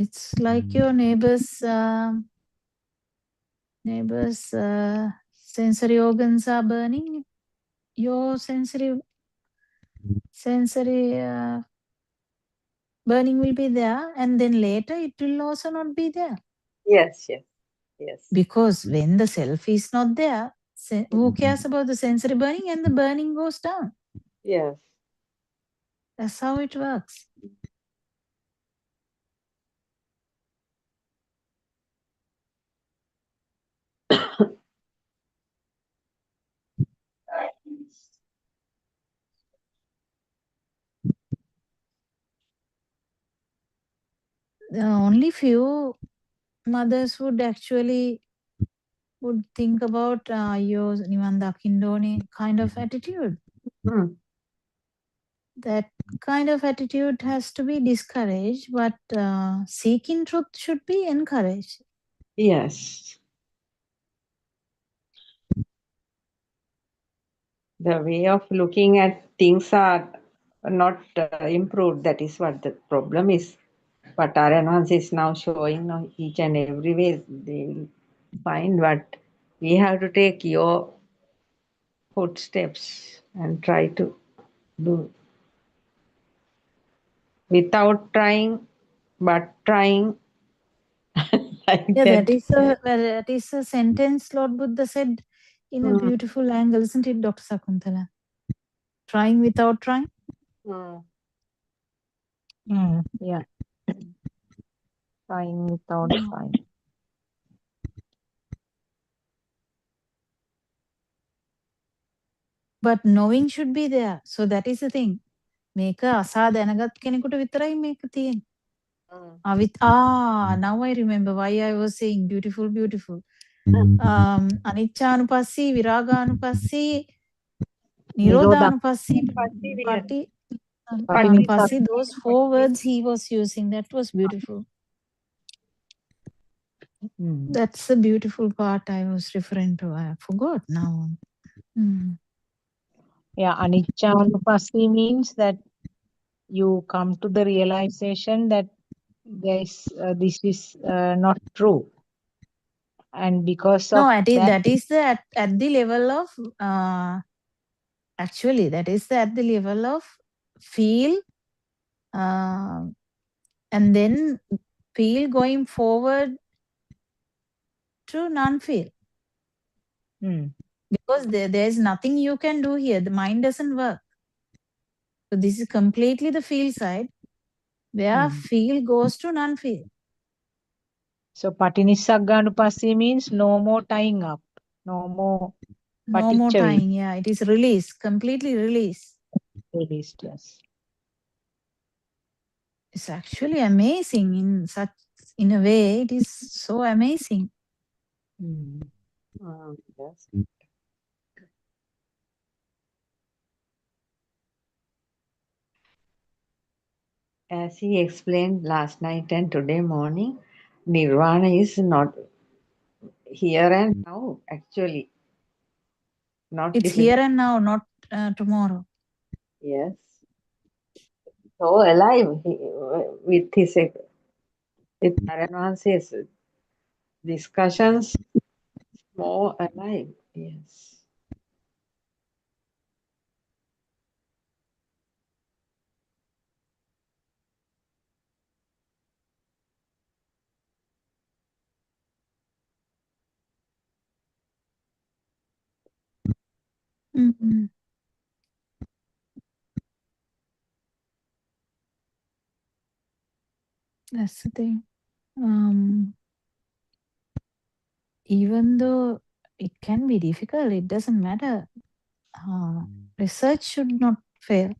It's like your neighbor's sensory organs are burning. Your sensory burning will be there, and then later it will also not be there. Yes, yes, yes. Because when the self is not there, who cares about the sensory burning, and the burning goes down. Yes. That's how it works. Only few mothers would think about your nivan dakindone kind of attitude. That kind of attitude has to be discouraged, but seeking truth should be encouraged. Yes. The way of looking at things are not improved. That is what the problem is. But Aryanvans is now showing now each and every way they will find what we have to take your footsteps and try to do without trying, but trying like Yeah, that. that is a sentence Lord Buddha said in a beautiful angle, isn't it, Dr. Sakuntala? Trying without trying. Yeah. Trying without trying. But knowing should be there. So that is the thing. මේක අසා දැනගත් කෙනෙකුට විතරයි මේක තියෙන්නේ. Now I remember why I was saying beautiful. අනිච්චානුපස්සී, විරාගානුපස්සී, නිරෝධානුපස්සී, පටිනිපස්සී, those 4 words he was using, that was beautiful. That's the beautiful part I was referring to. I forgot now. Yeah, anicca means that you come to the realization that this is not true, and because of that is at the level of actually that is at the level of feel and then feel going forward to non-feel. Because there is nothing you can do here. The mind doesn't work. So this is completely the feel side where feel goes to non-feel. So patinissagganupassī means no more tying up, no more No more time. Yeah, it is released, completely released. Released, yes. It's actually amazing in a way. It is so amazing. Yes. As he explained last night and today morning, Nirvana is not here and now, actually. Not It's different. here and now, not tomorrow. Yes. So alive with his with Paramahansa's discussions, more alive. Yes. Mm-hmm. That's the thing. Even though it can be difficult, it doesn't matter. Research should not fail.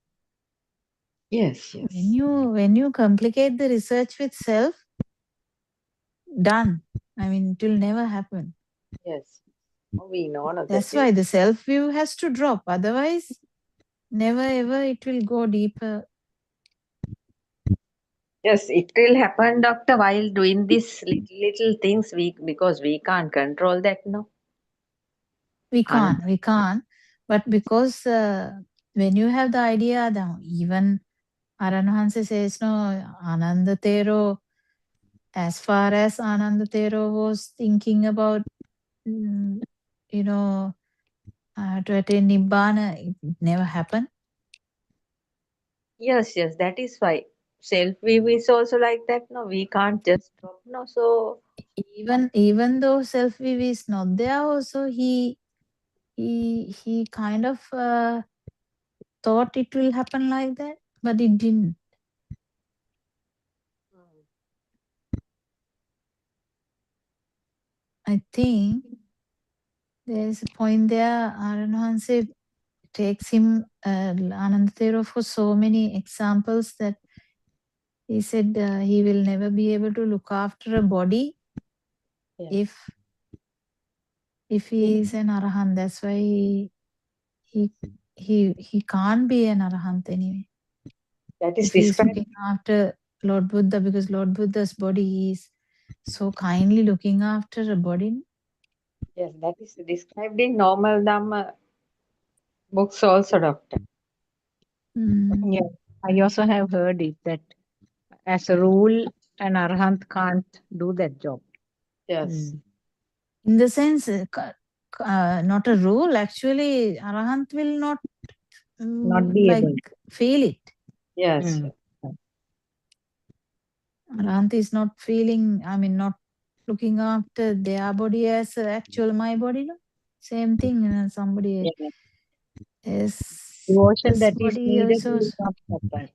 Yes, yes. When you complicate the research with self, done. I mean, it will never happen. Yes. We know that. That's why the self view has to drop. Otherwise, never ever it will go deeper. Yes, it will happen, doctor, while doing these little things because we can't control that, no? We can't. But because when you have the idea, even Aranhansa says, no, Ananda Thero, as far as Ananda Thero was thinking about, to attain Nibbana, it never happened. Yes, that is why. Self-view is also like that, no? We can't just stop, no? So Even though self-view is not there, also he kind of thought it will happen like that, but it didn't. I think there's a point there. Aranhanse takes him Anandathero for so many examples that he said he will never be able to look after a body if he is an arahant. That's why he can't be an arahant anyway. that is If he is described. looking after Lord Buddha, because Lord Buddha's body is so kindly looking after a body. Yes, that is described in normal Dhamma books also, doctor. Yeah, I also have heard it that as a rule, an arahant can't do that job. Yes. In the sense, not a rule. Actually, arahant will not be like able. feel it. Yes. Arahant is not feeling. I mean, not looking after their body as actual my body. No? Same thing. Somebody Yeah. is Devotion this that is body needed also. will not happen.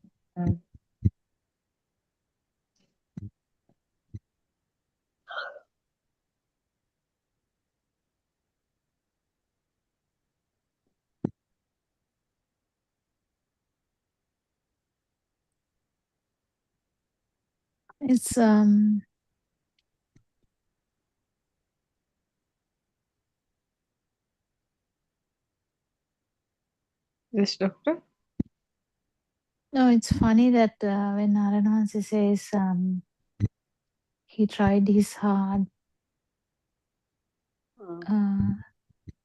It's Yes, doctor. no. It's funny that when Aranhansi says he tried his hard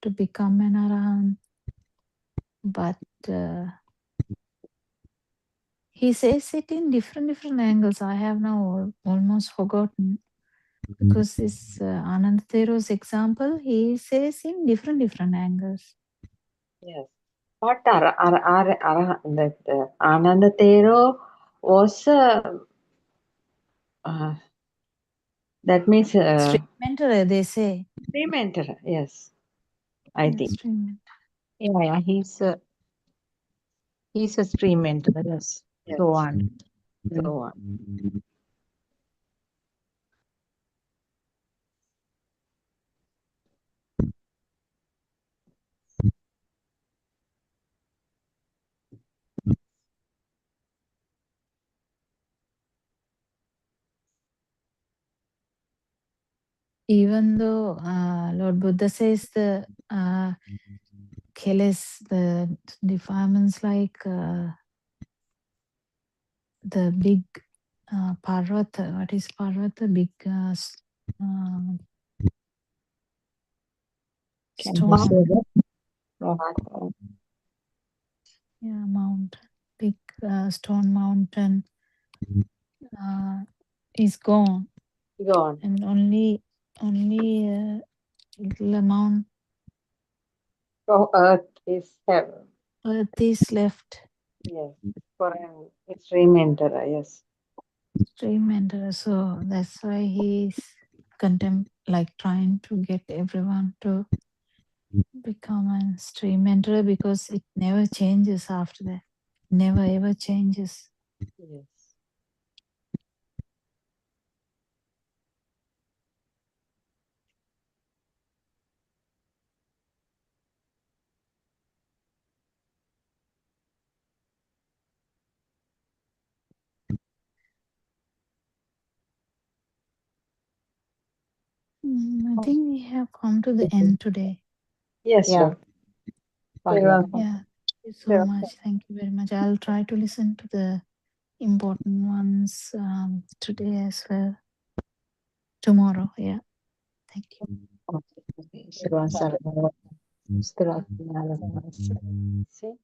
to become an arahant, but he says it in different angles. I have now almost forgotten, because this Anand Thero's example, he says in different angles. Yes. But that Ananda Thero was that means Stream mentor, they say. stream mentor. Yes, I think. Stream Yeah, he's a stream mentor. Yes. Yes. So on. So on. even though Lord Buddha says the keles, the defilements like the big parvata, what is parvata? Big Can you say stone. that? Rock. Yeah, mountain. Big stone mountain is gone. Gone. And only little amount So Earth is heaven. earth is left. Yes. For an extreme enterer, yes. Stream enterer. So that's why he's like trying to get everyone to become a stream enterer, because it never changes after that. Never ever changes. Yes. I think we have come to the end today. Yes, Yeah. You're welcome. Yeah. Thank you so Sure. much. Thank you very much. I'll try to listen to the important ones today as well. Tomorrow. Yeah. Thank you. Okay. Shalom, shalom. Shalom. See?